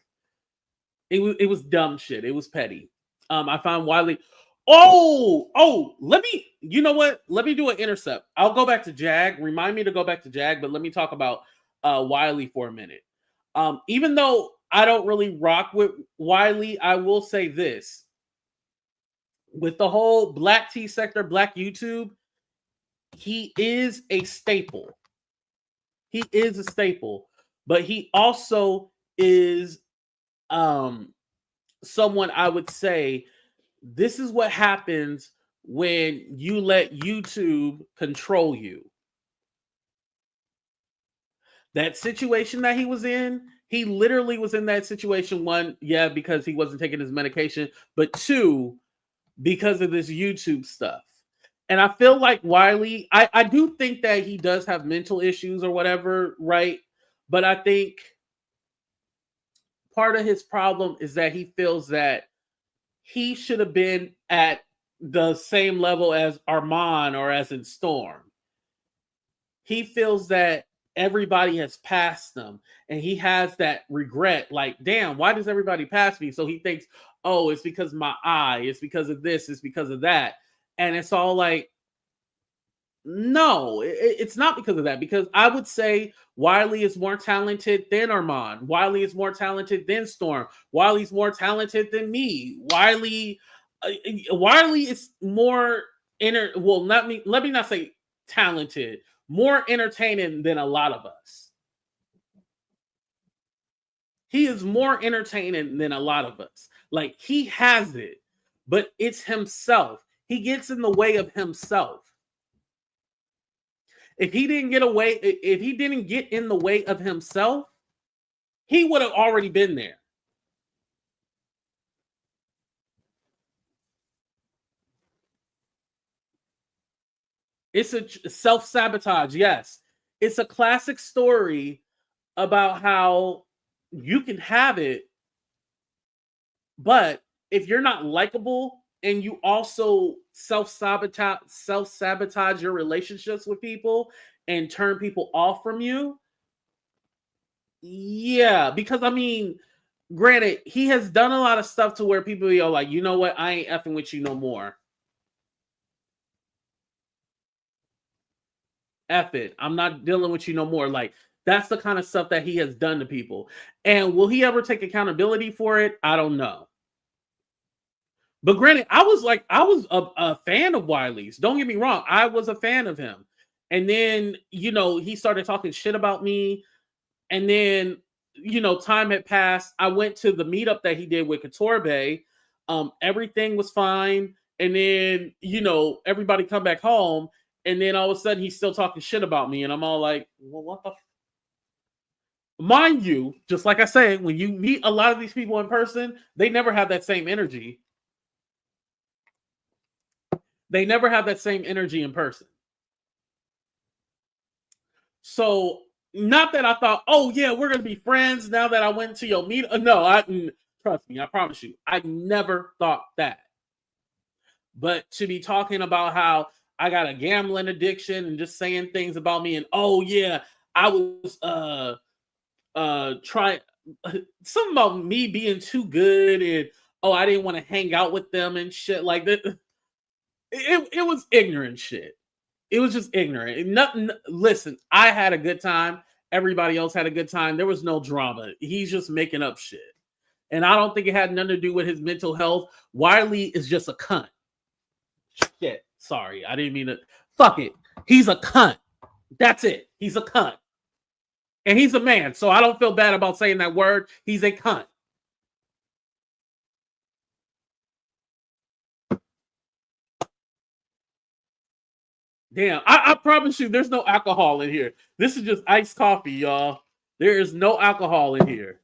it was dumb shit. It was petty. I found Wiley. Let me, you know what? Let me do an intercept. I'll go back to Jag. Remind me to go back to Jag, but let me talk about Wiley for a minute. Even though I don't really rock with Wiley, I will say this. With the whole Black T sector, Black YouTube, he is a staple. He is a staple, but he also is someone I would say, this is what happens when you let YouTube control you. That situation that he was in, he literally was in that situation. One, yeah, because he wasn't taking his medication, but two, because of this YouTube stuff. And I feel like Wiley, I do think that he does have mental issues or whatever, right? But I think part of his problem is that he feels that he should have been at the same level as Armon or as in Storm. He feels that everybody has passed them, and he has that regret, like, damn, why does everybody pass me? So he thinks, oh, it's because of my eye, it's because of this, it's because of that. And it's all like, no, it's not because of that, because I would say Wiley is more talented than Armon. Wiley is more talented than Storm. Wiley's more talented than me. Wiley is more let me not say talented, more entertaining than a lot of us. He is more entertaining than a lot of us. Like, he has it, but it's himself. He gets in the way of himself. If he didn't get in the way of himself, he would have already been there. It's a self-sabotage, yes. It's a classic story about how you can have it, but if you're not likable and you also self-sabotage your relationships with people and turn people off from you, yeah, because I mean, granted, he has done a lot of stuff to where people are like, you know what, I ain't effing with you no more. F it, I'm not dealing with you no more. Like, that's the kind of stuff that he has done to people. And will he ever take accountability for it? I don't know. But granted, I was a fan of Wiley's. Don't get me wrong. I was a fan of him. And then, he started talking shit about me. And then, time had passed. I went to the meetup that he did with Couture Bay. Everything was fine. And then, everybody come back home. And then all of a sudden, he's still talking shit about me. And I'm all like, well, what the Mind you, just like I say, when you meet a lot of these people in person, they never have that same energy. They never have that same energy in person. So, not that I thought, oh yeah, we're gonna be friends now that I went to your meet. No, trust me, I promise you, I never thought that. But to be talking about how I got a gambling addiction and just saying things about me, and oh yeah, I was trying something about me being too good, and oh, I didn't want to hang out with them and shit like that. It was ignorant shit. It was just ignorant. Nothing. Listen, I had a good time. Everybody else had a good time. There was no drama. He's just making up shit. And I don't think it had nothing to do with his mental health. Wiley is just a cunt. Shit. Sorry. I didn't mean to. Fuck it. He's a cunt. That's it. He's a cunt. And he's a man. So I don't feel bad about saying that word. He's a cunt. Damn, I promise you there's no alcohol in here. This is just iced coffee, y'all. There is no alcohol in here.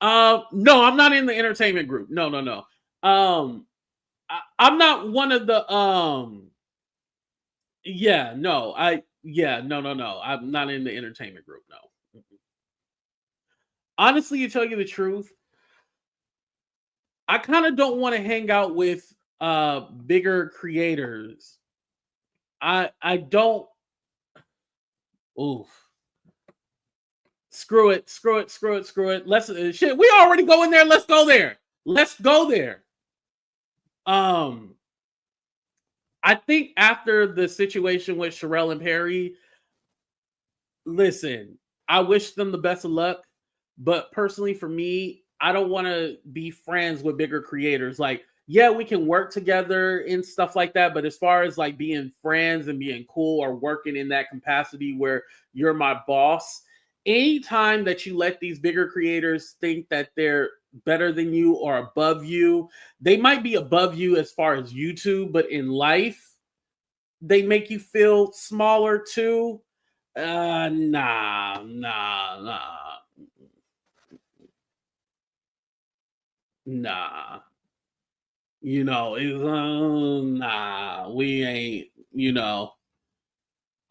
No, I'm not in the entertainment group. No. I'm not one of the no. I'm not in the entertainment group, no. Honestly, to tell you the truth, I kind of don't want to hang out with bigger creators. I don't. Oof. Screw it. Let's shit. We already go in there. Let's go there. I think after the situation with Sherelle and Perry, listen, I wish them the best of luck, but personally for me, I don't want to be friends with bigger creators. Like, yeah, we can work together and stuff like that, but as far as like being friends and being cool or working in that capacity where you're my boss, anytime that you let these bigger creators think that they're better than you or above you, they might be above you as far as YouTube, but in life, they make you feel smaller too. Nah. You know, nah, we ain't, you know.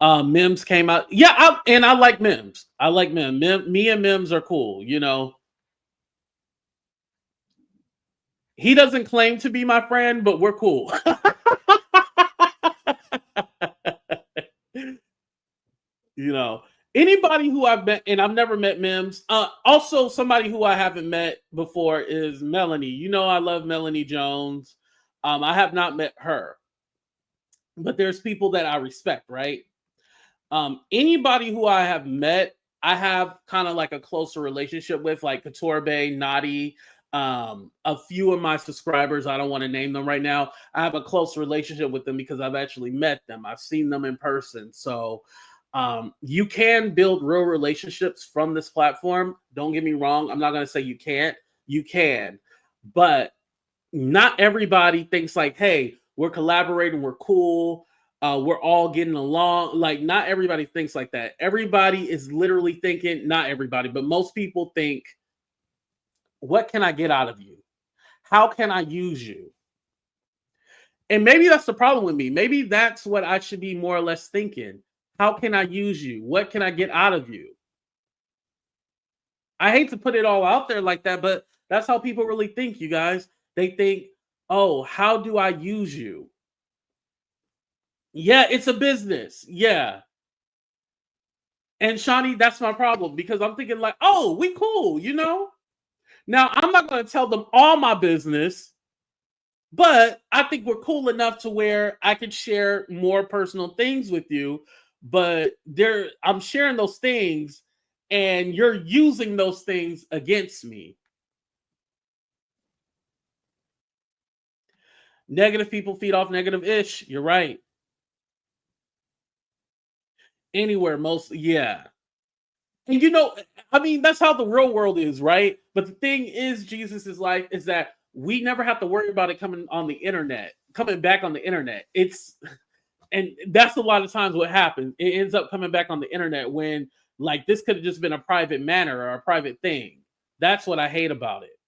Mims came out. Yeah, I like Mims. I like Mims. Me and Mims are cool, you know. He doesn't claim to be my friend, but we're cool. You know, anybody who I've met, and I've never met Mims. Also, somebody who I haven't met before is Melanie. You know, I love Melanie Jones. I have not met her, but there's people that I respect, right? Anybody who I have met, I have kind of like a closer relationship with, like Couture Bay, Naughty, a few of my subscribers. I don't want to name them right now. I have a close relationship with them because I've actually met them. I've seen them in person. So you can build real relationships from this platform. Don't get me wrong. I'm not going to say you can't. You can. But not everybody thinks like, hey, we're collaborating, we're cool, we're all getting along. Like, not everybody thinks like that. Everybody is literally thinking, not everybody, but most people think, what can I get out of you? How can I use you? And maybe that's the problem with me. Maybe that's what I should be more or less thinking. How can I use you? What can I get out of you? I hate to put it all out there like that, but that's how people really think, you guys. They think, oh, how do I use you? Yeah, it's a business. Yeah. And Shawnee, that's my problem, because I'm thinking like, oh, we cool, you know? Now, I'm not going to tell them all my business, but I think we're cool enough to where I could share more personal things with you. But I'm sharing those things, and you're using those things against me. Negative people feed off negative ish. You're right. Anywhere, yeah. And you know, I mean, that's how the real world is, right? But the thing is, Jesus' life is that we never have to worry about it coming back on the internet. And that's a lot of times what happens. It ends up coming back on the internet when, like, this could have just been a private matter or a private thing. That's what I hate about it.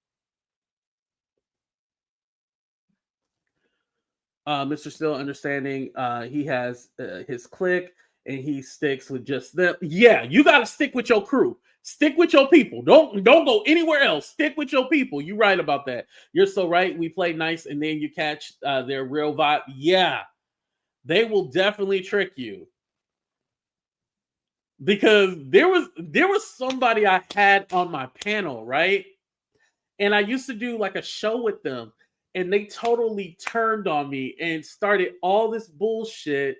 Mr. Still Understanding, he has his clique and he sticks with just them. Yeah, you got to stick with your crew. Stick with your people. Don't go anywhere else. Stick with your people. You're right about that. You're so right. We play nice and then you catch their real vibe. Yeah, they will definitely trick you. Because there was somebody I had on my panel, right? And I used to do like a show with them, and they totally turned on me and started all this bullshit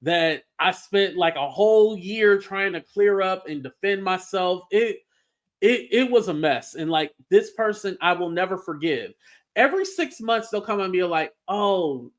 that I spent like a whole year trying to clear up and defend myself. It was a mess. And like this person, I will never forgive. Every 6 months, they'll come and be like, oh,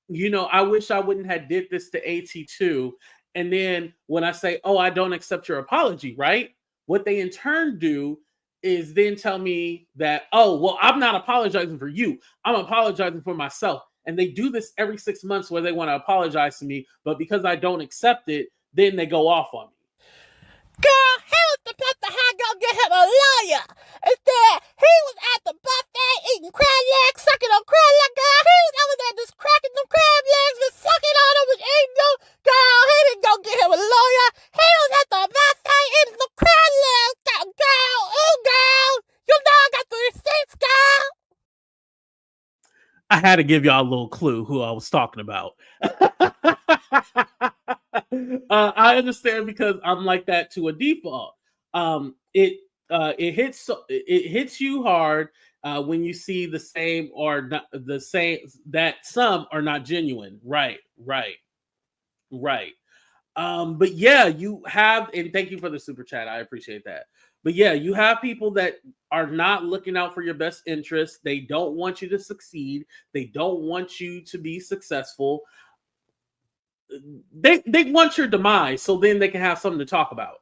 you know, I wish I wouldn't have did this to AT2. And then when I say, oh, I don't accept your apology, right? What they in turn do is then tell me that, oh, well, I'm not apologizing for you. I'm apologizing for myself. And they do this every 6 months where they want to apologize to me. But because I don't accept it, then they go off on me. Girl, he was supposed to have go get him a lawyer. Instead, he was at the buffet eating crab legs, sucking on crab legs. Girl, he was over there just cracking them crab legs and sucking on them and eating them. Girl, he didn't go get him a lawyer. He was at the buffet eating the crab legs. Girl, oh girl, you know I got the receipts, girl. I had to give y'all a little clue who I was talking about. I understand because I'm like that to a default. It hits you hard when you see the same or not the same, that some are not genuine. Right. But yeah, you have, and thank you for the super chat. I appreciate that. But yeah, you have people that are not looking out for your best interests. They don't want you to succeed. They don't want you to be successful. They want your demise so then they can have something to talk about.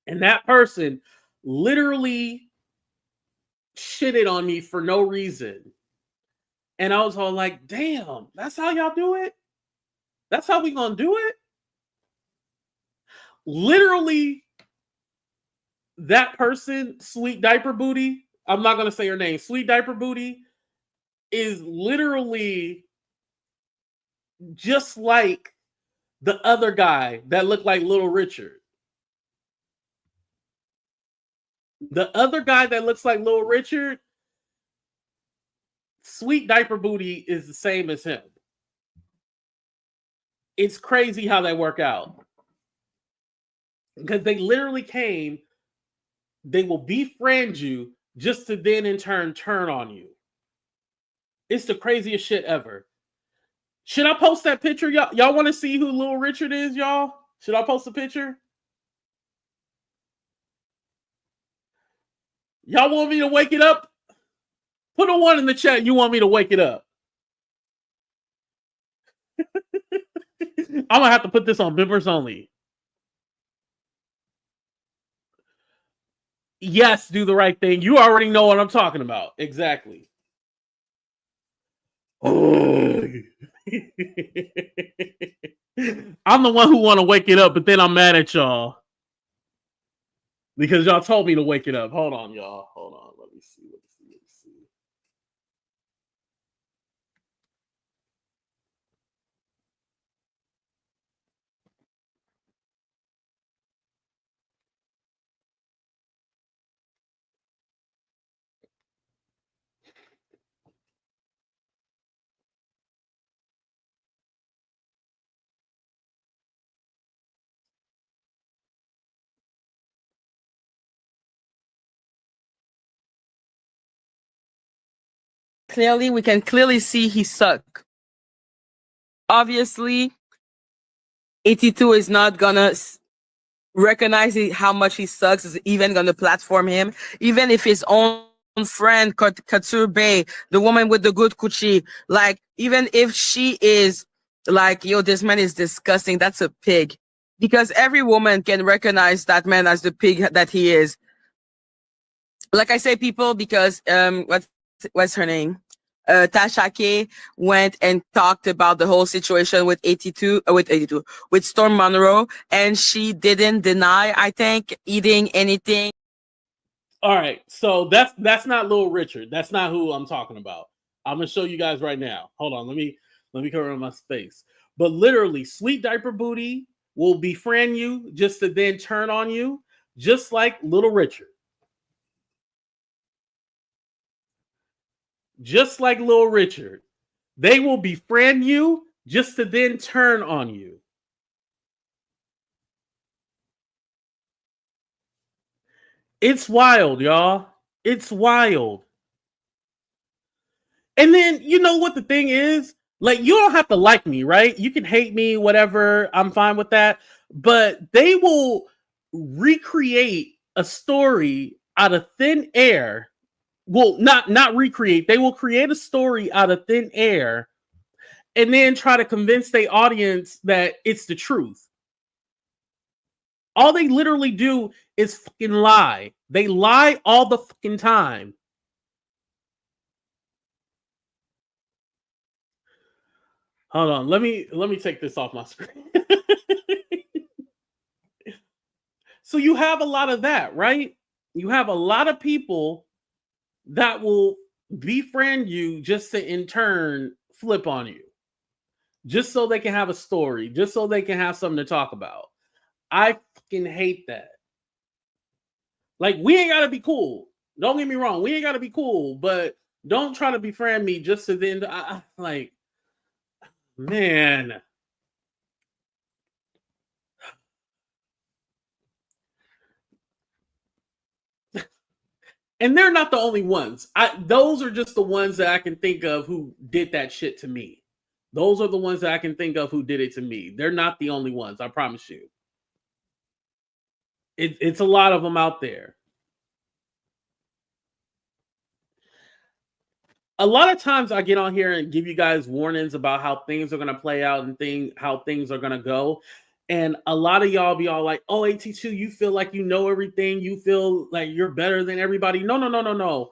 And that person literally shitted on me for no reason. And I was all like, damn, that's how y'all do it? That's how we gonna do it? Literally, that person, Sweet Diaper Booty, I'm not gonna say her name, Sweet Diaper Booty, is literally just like the other guy that looked like Little Richard. The other guy that looks like Little Richard, Sweet Diaper Booty is the same as him. It's crazy how they work out. Because they literally came, they will befriend you just to then in turn turn on you. It's the craziest shit ever. Should I post that picture? Y'all want to see who Little Richard is, y'all? Should I post a picture? Y'all want me to wake it up? Put a 1 in the chat. You want me to wake it up? I'm gonna have to put this on members only. Yes, do the right thing. You already know what I'm talking about. Exactly. Oh. I'm the one who want to wake it up, but then I'm mad at y'all because y'all told me to wake it up. Hold on, y'all. Hold on. Let me see. Clearly, we can clearly see he suck. Obviously, 82 is not gonna recognize how much he sucks, is even gonna platform him, even if his own friend Couture Bay, the woman with the good coochie, like even if she is like, yo, this man is disgusting, that's a pig, because every woman can recognize that man as the pig that he is. Like I say, people, because what's her name? Tasha K went and talked about the whole situation with with Storm Monroe, and she didn't deny, I think, eating anything. All right, so that's not Little Richard. That's not who I'm talking about. I'm gonna show you guys right now. Hold on, let me cover my face. But literally, Sweet Diaper Booty will befriend you just to then turn on you, just like Little Richard. Just like Little Richard. They will befriend you just to then turn on you. It's wild, y'all. It's wild. And then, you know what the thing is? Like, you don't have to like me, right? You can hate me, whatever. I'm fine with that. But they will recreate a story out of thin air. Well, not recreate. They will create a story out of thin air and then try to convince their audience that it's the truth. All they literally do is fucking lie. They lie all the fucking time. Hold on, let me take this off my screen. So you have a lot of that, right? You have a lot of people that will befriend you just to in turn flip on you. Just so they can have a story, just so they can have something to talk about. I fucking hate that. Like, we ain't gotta be cool. Don't get me wrong, we ain't gotta be cool, but don't try to befriend me just to then like, man. And they're not the only ones. Those are just the ones that I can think of who did that shit to me. Those are the ones that I can think of who did it to me. They're not the only ones, I promise you. It's a lot of them out there. A lot of times I get on here and give you guys warnings about how things are going to play out and how things are going to go. And a lot of y'all be all like, oh, AT2, you feel like you know everything. You feel like you're better than everybody. No.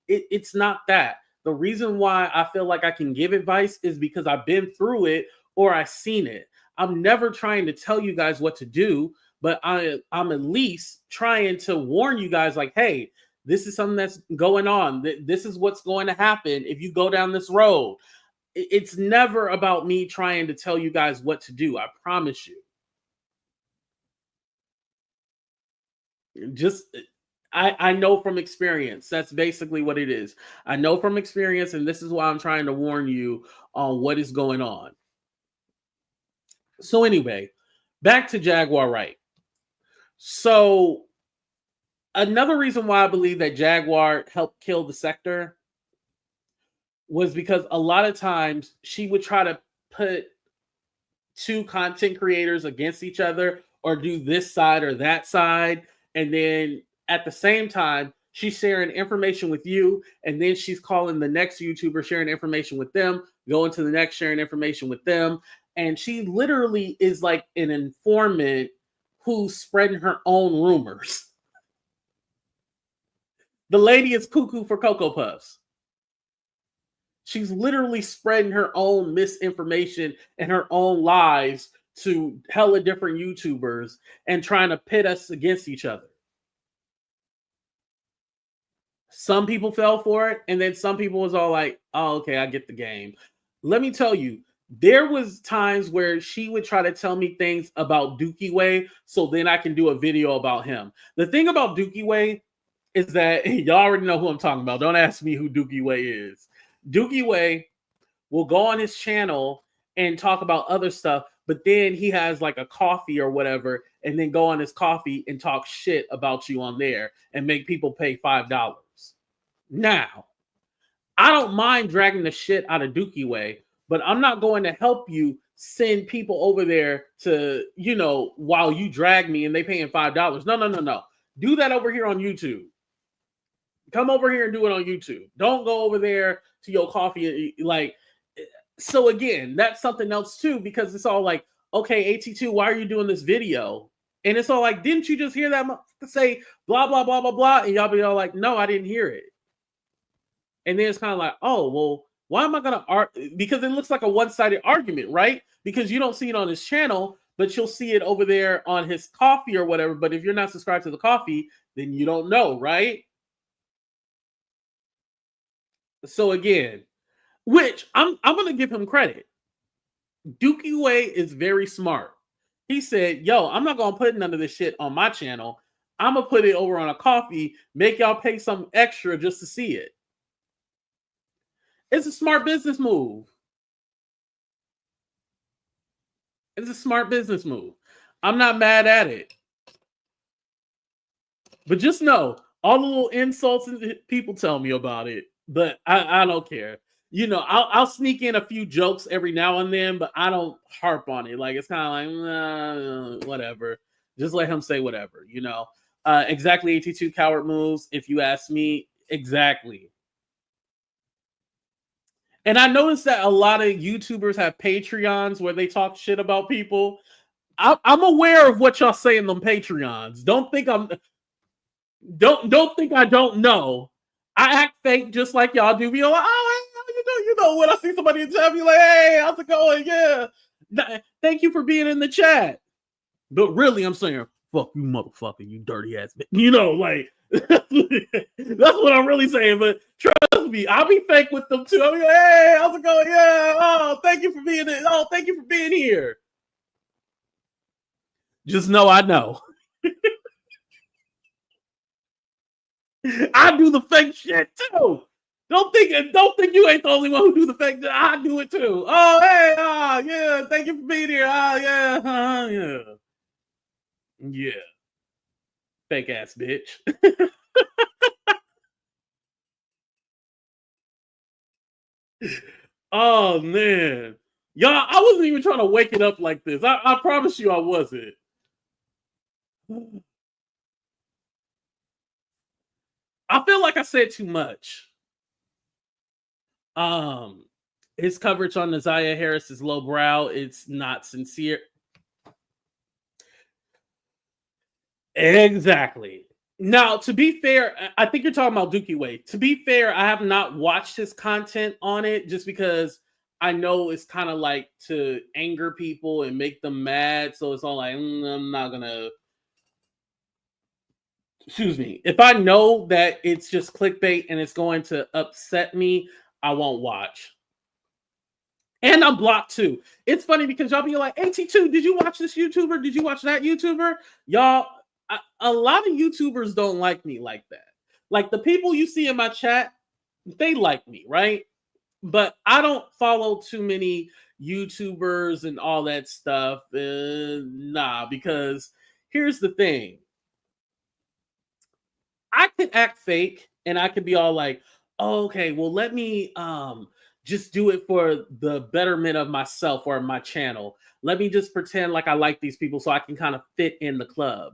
It's not that. The reason why I feel like I can give advice is because I've been through it or I've seen it. I'm never trying to tell you guys what to do, but I'm at least trying to warn you guys like, hey, this is something that's going on. This is what's going to happen if you go down this road. It's never about me trying to tell you guys what to do. I promise you. I know from experience. That's basically what it is. I know from experience, and this is why I'm trying to warn you on what is going on. So anyway, back to Jaguar Wright. So another reason why I believe that Jaguar helped kill the sector was because a lot of times she would try to put two content creators against each other or do this side or that side. And then at the same time, she's sharing information with you. And then she's calling the next YouTuber, sharing information with them, going to the next, sharing information with them. And she literally is like an informant who's spreading her own rumors. The lady is cuckoo for Cocoa Puffs. She's literally spreading her own misinformation and her own lies to hella different YouTubers and trying to pit us against each other. Some people fell for it, and then some people was all like, oh, okay, I get the game. Let me tell you, there was times where she would try to tell me things about Dookie Way so then I can do a video about him. The thing about Dookie Way is that y'all already know who I'm talking about. Don't ask me who Dookie Way is. Dookie Way will go on his channel and talk about other stuff, but then he has like a coffee or whatever, and then go on his coffee and talk shit about you on there and make people pay $5. Now, I don't mind dragging the shit out of Dookie Way, but I'm not going to help you send people over there to, you know, while you drag me and they paying $5. No. Do that over here on YouTube. Come over here and do it on YouTube. Don't go over there to your coffee. Like, so again, that's something else too, because it's all like, okay, AT2, why are you doing this video? And it's all like, didn't you just hear that say blah, blah, blah, blah, blah? And y'all be all like, no, I didn't hear it. And then it's kind of like, oh, well, why am I going to argue? Because it looks like a one-sided argument, right? Because you don't see it on his channel, but you'll see it over there on his coffee or whatever. But if you're not subscribed to the coffee, then you don't know, right? So again, Which I'm gonna give him credit. Dookie Way is very smart. He said, yo, I'm not gonna put none of this shit on my channel. I'm gonna put it over on a coffee, make y'all pay some extra just to see it. It's a smart business move. It's a smart business move. I'm not mad at it. But just know, all the little insults that people tell me about it, but I don't care. You know, I'll sneak in a few jokes every now and then, but I don't harp on it. Like, it's kind of like, whatever. Just let him say whatever, you know. Exactly 82 coward moves, if you ask me. Exactly. And I noticed that a lot of YouTubers have Patreons where they talk shit about people. I'm aware of what y'all say in them Patreons. Don't think I don't know. I act fake just like y'all do. Be like, oh, you know, when I see somebody in chat, be like, hey, how's it going? Yeah. Thank you for being in the chat. But really, I'm saying, fuck you, motherfucker, you dirty ass bitch. You know, like, that's what I'm really saying. But trust me, I'll be fake with them too. I'll be like, hey, how's it going? Yeah. Oh, thank you for being in. Oh, thank you for being here. Just know I know. I do the fake shit too. Don't think you ain't the only one who do the fake. I do it too. Oh, hey, yeah, thank you for being here. Yeah, yeah. Fake ass bitch. Oh man, y'all, I wasn't even trying to wake it up like this. I promise you, I wasn't. I feel like I said too much. His coverage on Naziah Harris is lowbrow. It's not sincere. Exactly. Now, to be fair, I think you're talking about Dookie Way. To be fair, I have not watched his content on it just because I know it's kind of like to anger people and make them mad. So it's all like, I'm not gonna. Excuse me. If I know that it's just clickbait and it's going to upset me, I won't watch. And I'm blocked too. It's funny because y'all be like, AT2, did you watch this YouTuber? Did you watch that YouTuber? Y'all, a lot of YouTubers don't like me like that. Like the people you see in my chat, they like me, right? But I don't follow too many YouTubers and all that stuff. Nah, because here's the thing. I could act fake and I could be all like, oh, okay, well, let me just do it for the betterment of myself or my channel. Let me just pretend like I like these people so I can kind of fit in the club.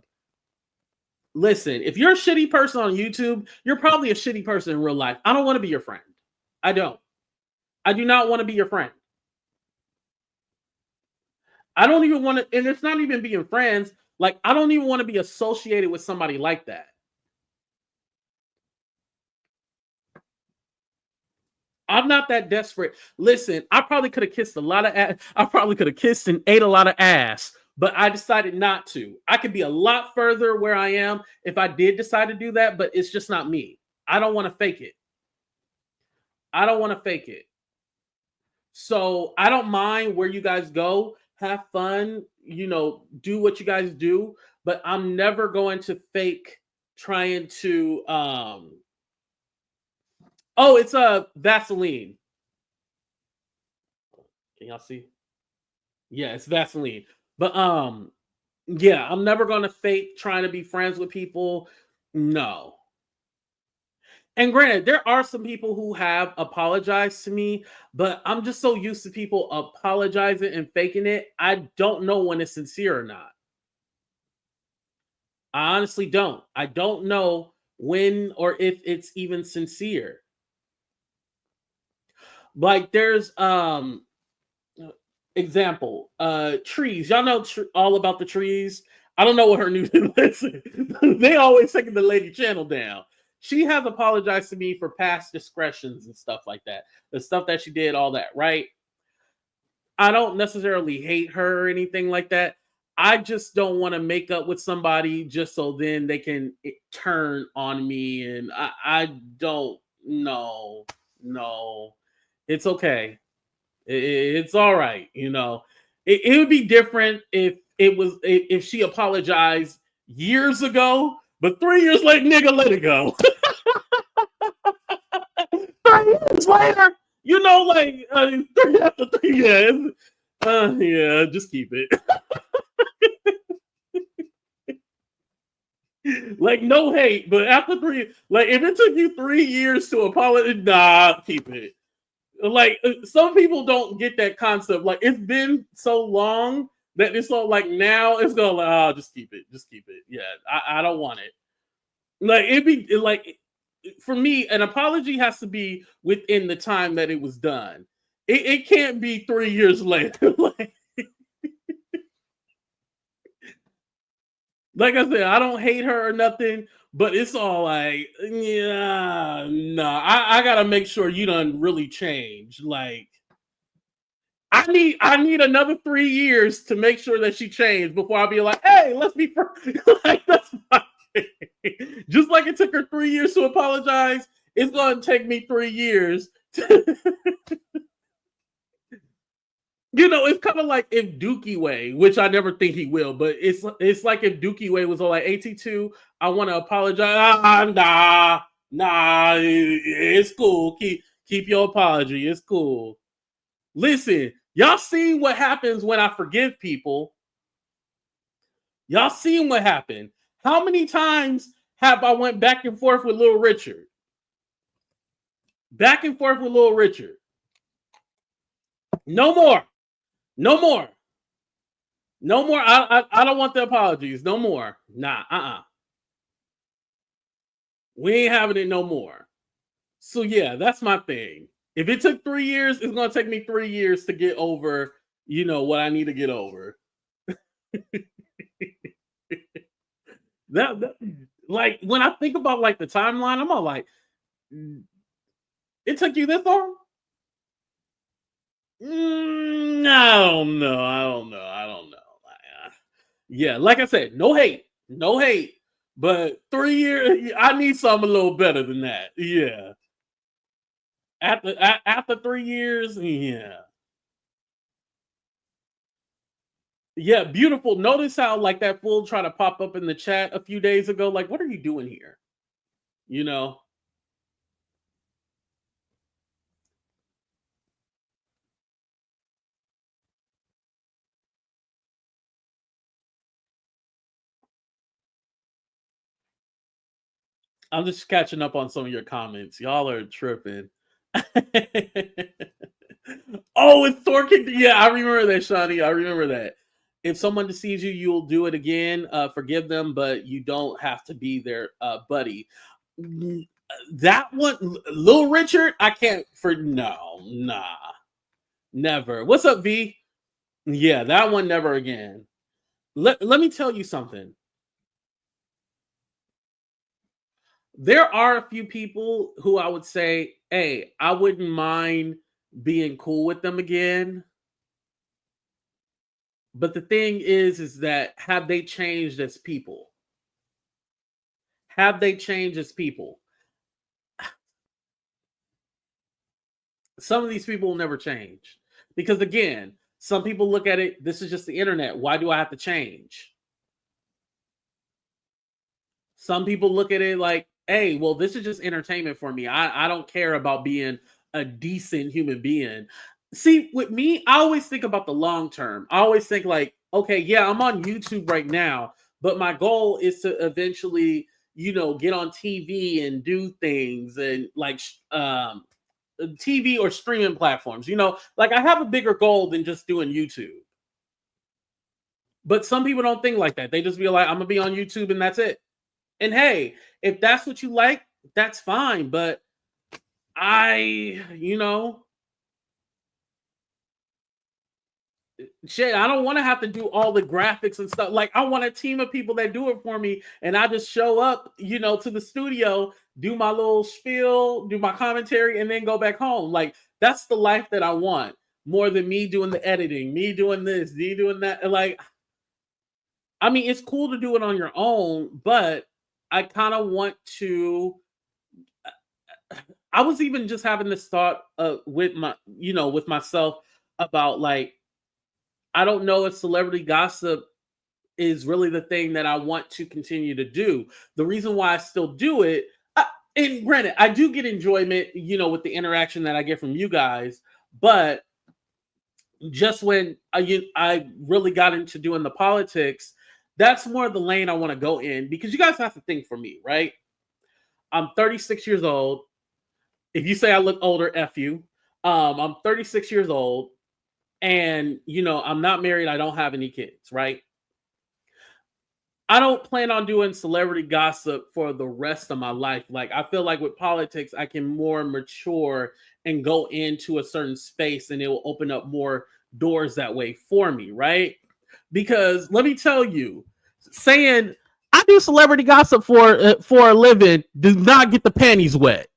Listen, if you're a shitty person on YouTube, you're probably a shitty person in real life. I don't want to be your friend. I don't. I do not want to be your friend. I don't even want to, and it's not even being friends. Like, I don't even want to be associated with somebody like that. I'm not that desperate. Listen, I probably could have kissed a lot of ass. I probably could have kissed and ate a lot of ass, but I decided not to. I could be a lot further where I am if I did decide to do that, but it's just not me. I don't want to fake it. I don't want to fake it. So I don't mind where you guys go. Have fun, you know, do what you guys do, but I'm never going to fake trying to oh, it's a Vaseline. Can y'all see? Yeah, it's Vaseline. But yeah, I'm never gonna fake trying to be friends with people. No. And granted, there are some people who have apologized to me, but I'm just so used to people apologizing and faking it. I don't know when it's sincere or not. I honestly don't. I don't know when or if it's even sincere. Like there's example, trees. Y'all know all about the trees. I don't know what her new listen. They always taking the lady channel down. She has apologized to me for past discretions and stuff like that. The stuff that she did, all that, right? I don't necessarily hate her or anything like that. I just don't want to make up with somebody just so then they can turn on me. And I don't know. No. It's okay. It's all right. You know, it would be different if she apologized years ago, but 3 years later, nigga, let it go. 3 years later, you know, like three after 3 years. Yeah, just keep it. Like, no hate, but after 3, like, if it took you 3 years to apologize, nah, keep it. Like, some people don't get that concept. Like, it's been so long that it's all like, now it's gonna like, oh, just keep it. Yeah, I don't want it. Like, it'd be like, for me, an apology has to be within the time that it was done. It can't be 3 years later. Like I said, I don't hate her or nothing, but it's all like, yeah, nah. I gotta make sure you done really changed. Like, I need another 3 years to make sure that she changed before I'll be like, hey, let's be friends. Like, that's my thing. Just like it took her 3 years to apologize, it's gonna take me 3 years to You know, it's kind of like if Dookie Way, which I never think he will, but it's like if Dookie Way was all like AT2, I want to apologize. Nah, it's cool. Keep your apology. It's cool. Listen, y'all seen what happens when I forgive people. Y'all seen what happened. How many times have I went back and forth with Little Richard? Back and forth with Little Richard. No more. No more. No more. I don't want the apologies. No more. Nah. We ain't having it no more. So yeah, that's my thing. If it took 3 years, it's gonna take me 3 years to get over, you know, what I need to get over. that like when I think about like the timeline, I'm all like, it took you this long? I don't know. Yeah, like I said, no hate. But 3 years, I need something a little better than that. Yeah. After 3 years, yeah. Yeah, beautiful. Notice how like that fool tried to pop up in the chat a few days ago. Like, what are you doing here? You know? I'm just catching up on some of your comments. Y'all are tripping. Oh, it's Thorkin. Yeah, I remember that, Shawnee. I remember that. If someone deceives you, you'll do it again. Forgive them, but you don't have to be their buddy. That one, Little Richard, I can't nah, never. What's up, V? Yeah, that one, never again. Let me tell you something. There are a few people who I would say, hey, I wouldn't mind being cool with them again. But the thing is that have they changed as people? Have they changed as people? Some of these people will never change. Because again, some people look at it, this is just the internet. Why do I have to change? Some people look at it like, hey, well, this is just entertainment for me. I don't care about being a decent human being. See, with me, I always think about the long term. I always think like, okay, yeah, I'm on YouTube right now, but my goal is to eventually, you know, get on TV and do things and like TV or streaming platforms. You know, like I have a bigger goal than just doing YouTube. But some people don't think like that. They just be like, I'm gonna be on YouTube and that's it. And hey, if that's what you like, that's fine. But you know, shit, I don't want to have to do all the graphics and stuff. Like, I want a team of people that do it for me, and I just show up, you know, to the studio, do my little spiel, do my commentary, and then go back home. Like, that's the life that I want, more than me doing the editing, me doing this, me doing that. Like, I mean, it's cool to do it on your own, but I kind of want to. I was even just having this thought with with myself about like, I don't know if celebrity gossip is really the thing that I want to continue to do. The reason why I still do it, and granted, I do get enjoyment, with the interaction that I get from you guys, but just when I really got into doing the politics, that's more the lane I want to go in, because you guys have to think for me, right? I'm 36 years old. If you say I look older, F you. I'm 36 years old, and I'm not married. I don't have any kids, right? I don't plan on doing celebrity gossip for the rest of my life. Like, I feel like with politics, I can more mature and go into a certain space, and it will open up more doors that way for me, right? Because let me tell you, saying I do celebrity gossip for a living does not get the panties wet.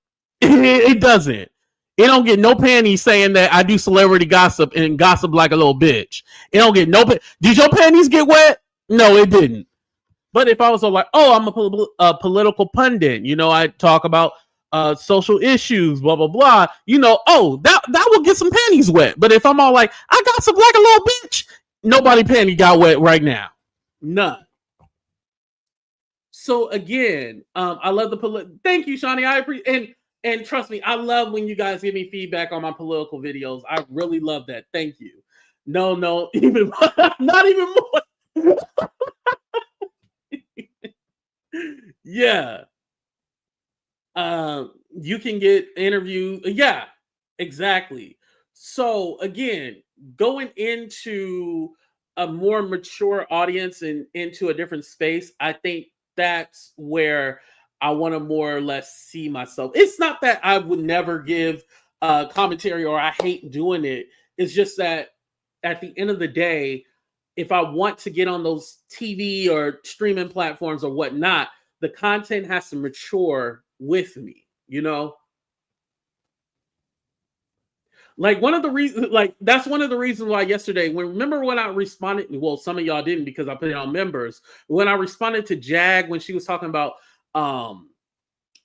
It doesn't. It don't get no panties saying that I do celebrity gossip and gossip like a little bitch. It don't get no. Did your panties get wet? No, it didn't. But if I was like, oh, I'm a political pundit, I talk about social issues, blah, blah, blah, oh, that will get some panties wet. But if I'm all like, I gossip like a little bitch, nobody panty got wet right now. None. So again, I love thank you, Shawnee. I appreciate, and trust me, I love when you guys give me feedback on my political videos. I really love that. Thank you. No, even not even more. Yeah. You can get interviews. Yeah, exactly. So again, going into a more mature audience and into a different space, I think that's where I want to more or less see myself. It's not that I would never give commentary or I hate doing it. It's just that at the end of the day, if I want to get on those TV or streaming platforms or whatnot, the content has to mature with me, Like one of the reasons, that's one of the reasons why yesterday, remember when I responded, well, some of y'all didn't because I put it on members. When I responded to Jag when she was talking about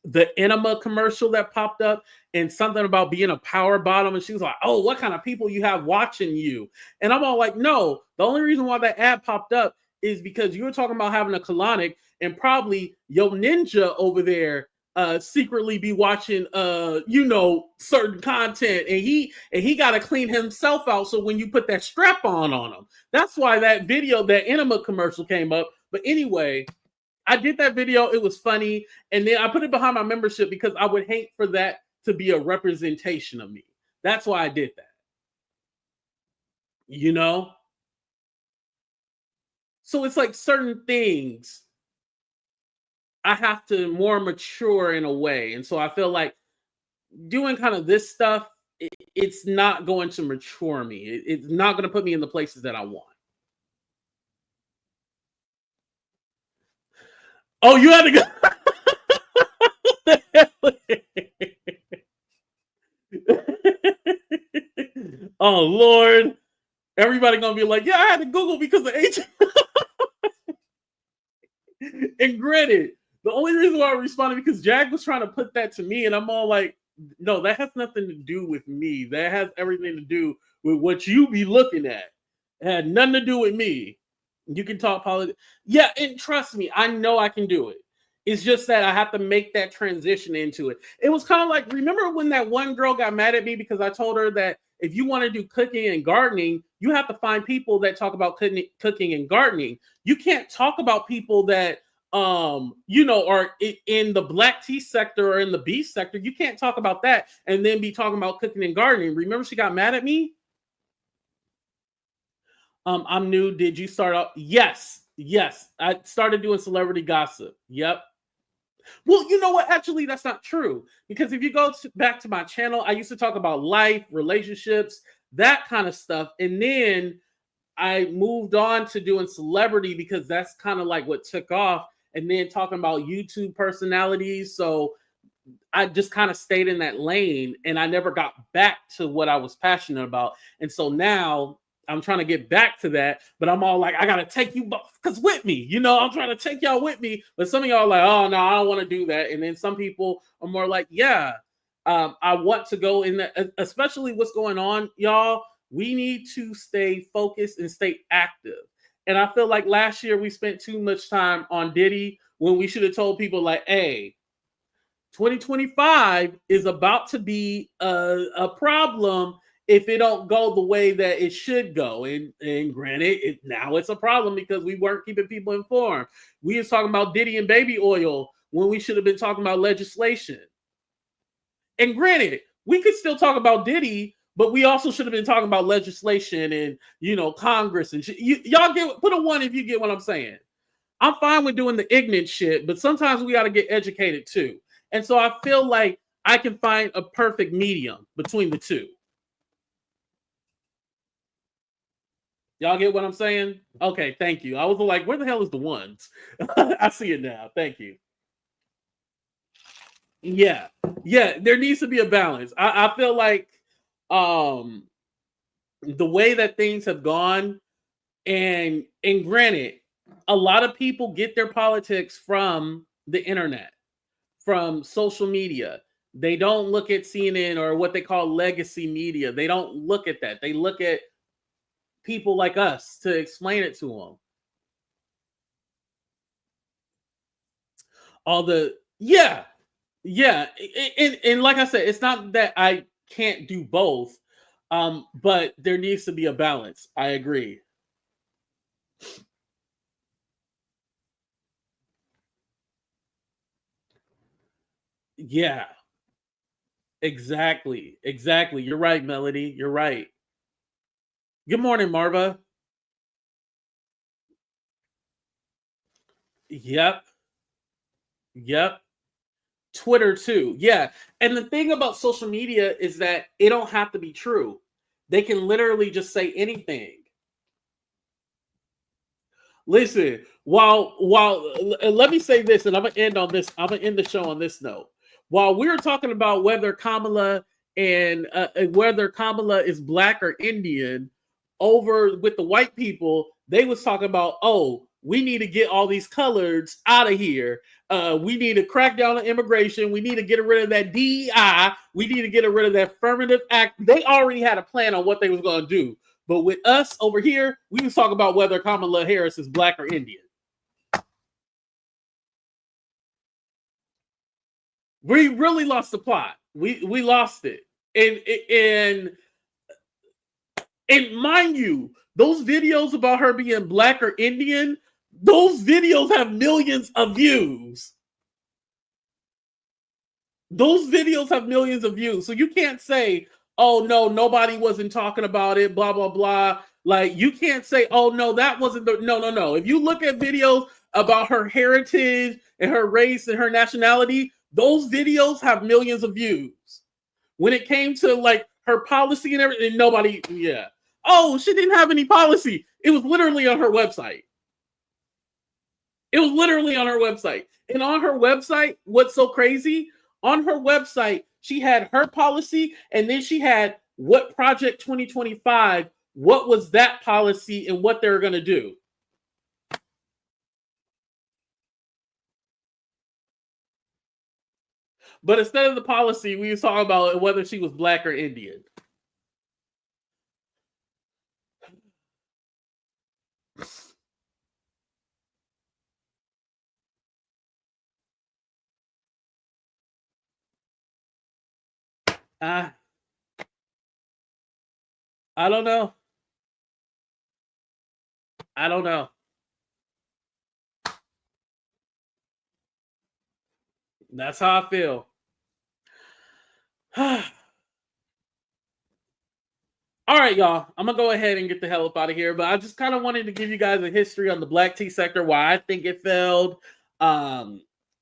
the enema commercial that popped up and something about being a power bottom, and she was like, oh, what kind of people you have watching you? And I'm all like, no, the only reason why that ad popped up is because you were talking about having a colonic, and probably your ninja over there secretly be watching certain content, and he got to clean himself out, so when you put that strap on him, that's why that video, that enema commercial came up. But anyway, I did that video. It was funny. And then I put it behind my membership because I would hate for that to be a representation of me. That's why I did that. So it's like certain things I have to more mature in a way. And so I feel like doing kind of this stuff, it's not going to mature me. It's not going to put me in the places that I want. Oh, you had to go. Oh, Lord. Everybody going to be like, yeah, I had to Google because of H. And granted, the only reason why I responded because Jag was trying to put that to me, and I'm all like, no, that has nothing to do with me. That has everything to do with what you be looking at. It had nothing to do with me. You can talk politics. Yeah, and trust me, I know I can do it. It's just that I have to make that transition into it. It was kind of like, remember when that one girl got mad at me because I told her that if you want to do cooking and gardening, you have to find people that talk about cooking and gardening. You can't talk about people that are in the black tea sector or in the beef sector. You can't talk about that and then be talking about cooking and gardening. Remember she got mad at me? I'm new. Did you start out? Yes. I started doing celebrity gossip. Yep. Well, you know what? Actually, that's not true. Because if you go back to my channel, I used to talk about life, relationships, that kind of stuff. And then I moved on to doing celebrity because that's kind of like what took off. And then talking about YouTube personalities. So I just kind of stayed in that lane and I never got back to what I was passionate about. And so now I'm trying to get back to that, but I'm all like, I got to take you because with me, I'm trying to take y'all with me. But some of y'all are like, oh, no, I don't want to do that. And then some people are more like, yeah, I want to go in that, especially what's going on, y'all. We need to stay focused and stay active. And I feel like last year we spent too much time on Diddy when we should have told people like, hey, 2025 is about to be a problem if it don't go the way that it should go. And granted, now it's a problem because we weren't keeping people informed. We was talking about Diddy and baby oil when we should have been talking about legislation. And granted, we could still talk about Diddy, but we also should have been talking about legislation and, you know, Congress and shit. Y'all put a 1 if you get what I'm saying. I'm fine with doing the ignorant shit, but sometimes we got to get educated too. And so I feel like I can find a perfect medium between the two. Y'all get what I'm saying? Okay, thank you. I was like, where the hell is the ones? I see it now. Thank you. Yeah, there needs to be a balance. I feel like the way that things have gone, and granted, a lot of people get their politics from the internet, from social media. They don't look at CNN or what they call legacy media. They don't look at that. They look at people like us to explain it to them. And like I said, it's not that I can't do both, but there needs to be a balance. I agree. Yeah, exactly. You're right, Melody. You're right. Good morning, Marva. Yep. Twitter too. Yeah. And the thing about social media is that it don't have to be true. They can literally just say anything. Listen, while let me say this, and I'm gonna end on this. I'm gonna end the show on this note. While we were talking about whether Kamala and whether Kamala is black or Indian, over with the white people, they was talking about, oh, we need to get all these coloreds out of here. We need to crack down on immigration. We need to get rid of that DEI. We need to get rid of that affirmative act. They already had a plan on what they was going to do. But with us over here, we was talking about whether Kamala Harris is black or Indian. We really lost the plot. We lost it. And mind you, those videos about her being black or Indian, those videos have millions of views. Those videos have millions of views. So you can't say, oh, no, nobody wasn't talking about it, blah, blah, blah. Like, you can't say, oh, no, that wasn't the... No. If you look at videos about her heritage and her race and her nationality, those videos have millions of views. When it came to, like, her policy and everything, nobody... Yeah. Oh, she didn't have any policy. It was literally on her website. It was literally on her website. And on her website, what's so crazy? On her website, she had her policy, and then she had what Project 2025, what was that policy, and what they're going to do. But instead of the policy, we was talking about whether she was black or Indian. I don't know. That's how I feel. All right, y'all. I'm going to go ahead and get the hell up out of here. But I just kind of wanted to give you guys a history on the black tea sector, why I think it failed.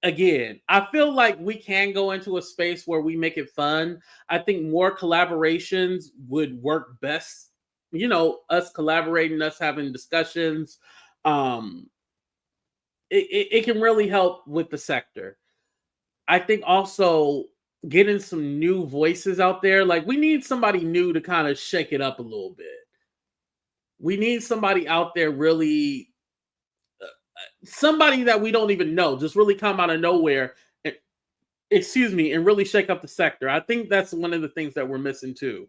Again, I feel like we can go into a space where we make it fun. I think more collaborations would work best. You know, us collaborating, us having discussions. It can really help with the sector. I think also getting some new voices out there. Like, we need somebody new to kind of shake it up a little bit. We need somebody out there really... somebody that we don't even know, just really come out of nowhere excuse me, and really shake up the sector. I think that's one of the things that we're missing too.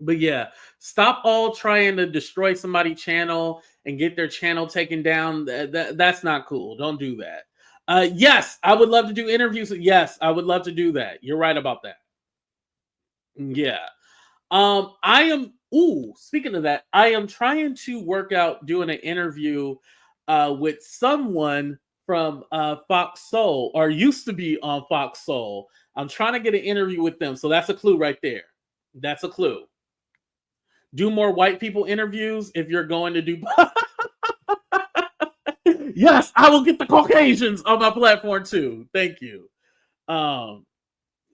But yeah, stop all trying to destroy somebody's channel and get their channel taken down. That's not cool. Don't do that. Yes, I would love to do interviews. Yes, I would love to do that. You're right about that. Yeah. I am, speaking of that, I am trying to work out doing an interview with someone from Fox Soul, or used to be on Fox Soul. I'm trying to get an interview with them. So that's a clue right there. That's a clue. Do more white people interviews if you're going to do. Yes, I will get the Caucasians on my platform too. Thank you.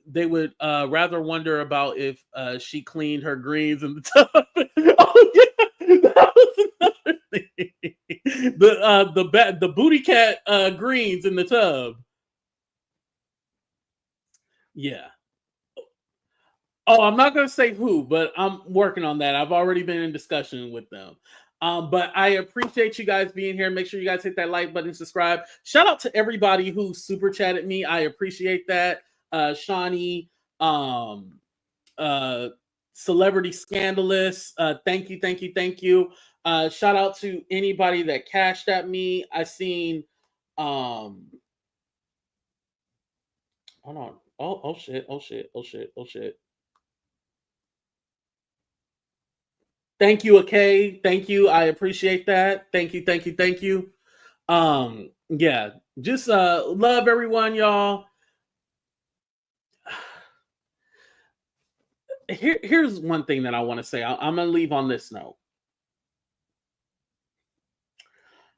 They would rather wonder about if she cleaned her greens in the tub. Oh yeah, that was another thing. The booty cat greens in the tub. Yeah. Oh, I'm not going to say who, but I'm working on that. I've already been in discussion with them. But I appreciate you guys being here. Make sure you guys hit that like button, subscribe. Shout out to everybody who super chatted me. I appreciate that. Shawnee, Celebrity Scandalous. Thank you. Shout out to anybody that cashed at me. I seen hold on. Oh shit. Thank you, Akay. Thank you. I appreciate that. Thank you. Yeah, just love everyone, y'all. Here's one thing that I want to say. I'm gonna leave on this note.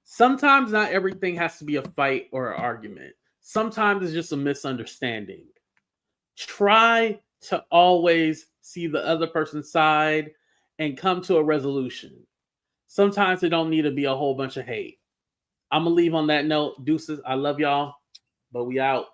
Sometimes not everything has to be a fight or an argument. Sometimes it's just a misunderstanding. Try to always see the other person's side and come to a resolution. Sometimes it don't need to be a whole bunch of hate. I'm going to leave on that note. Deuces, I love y'all, but we out.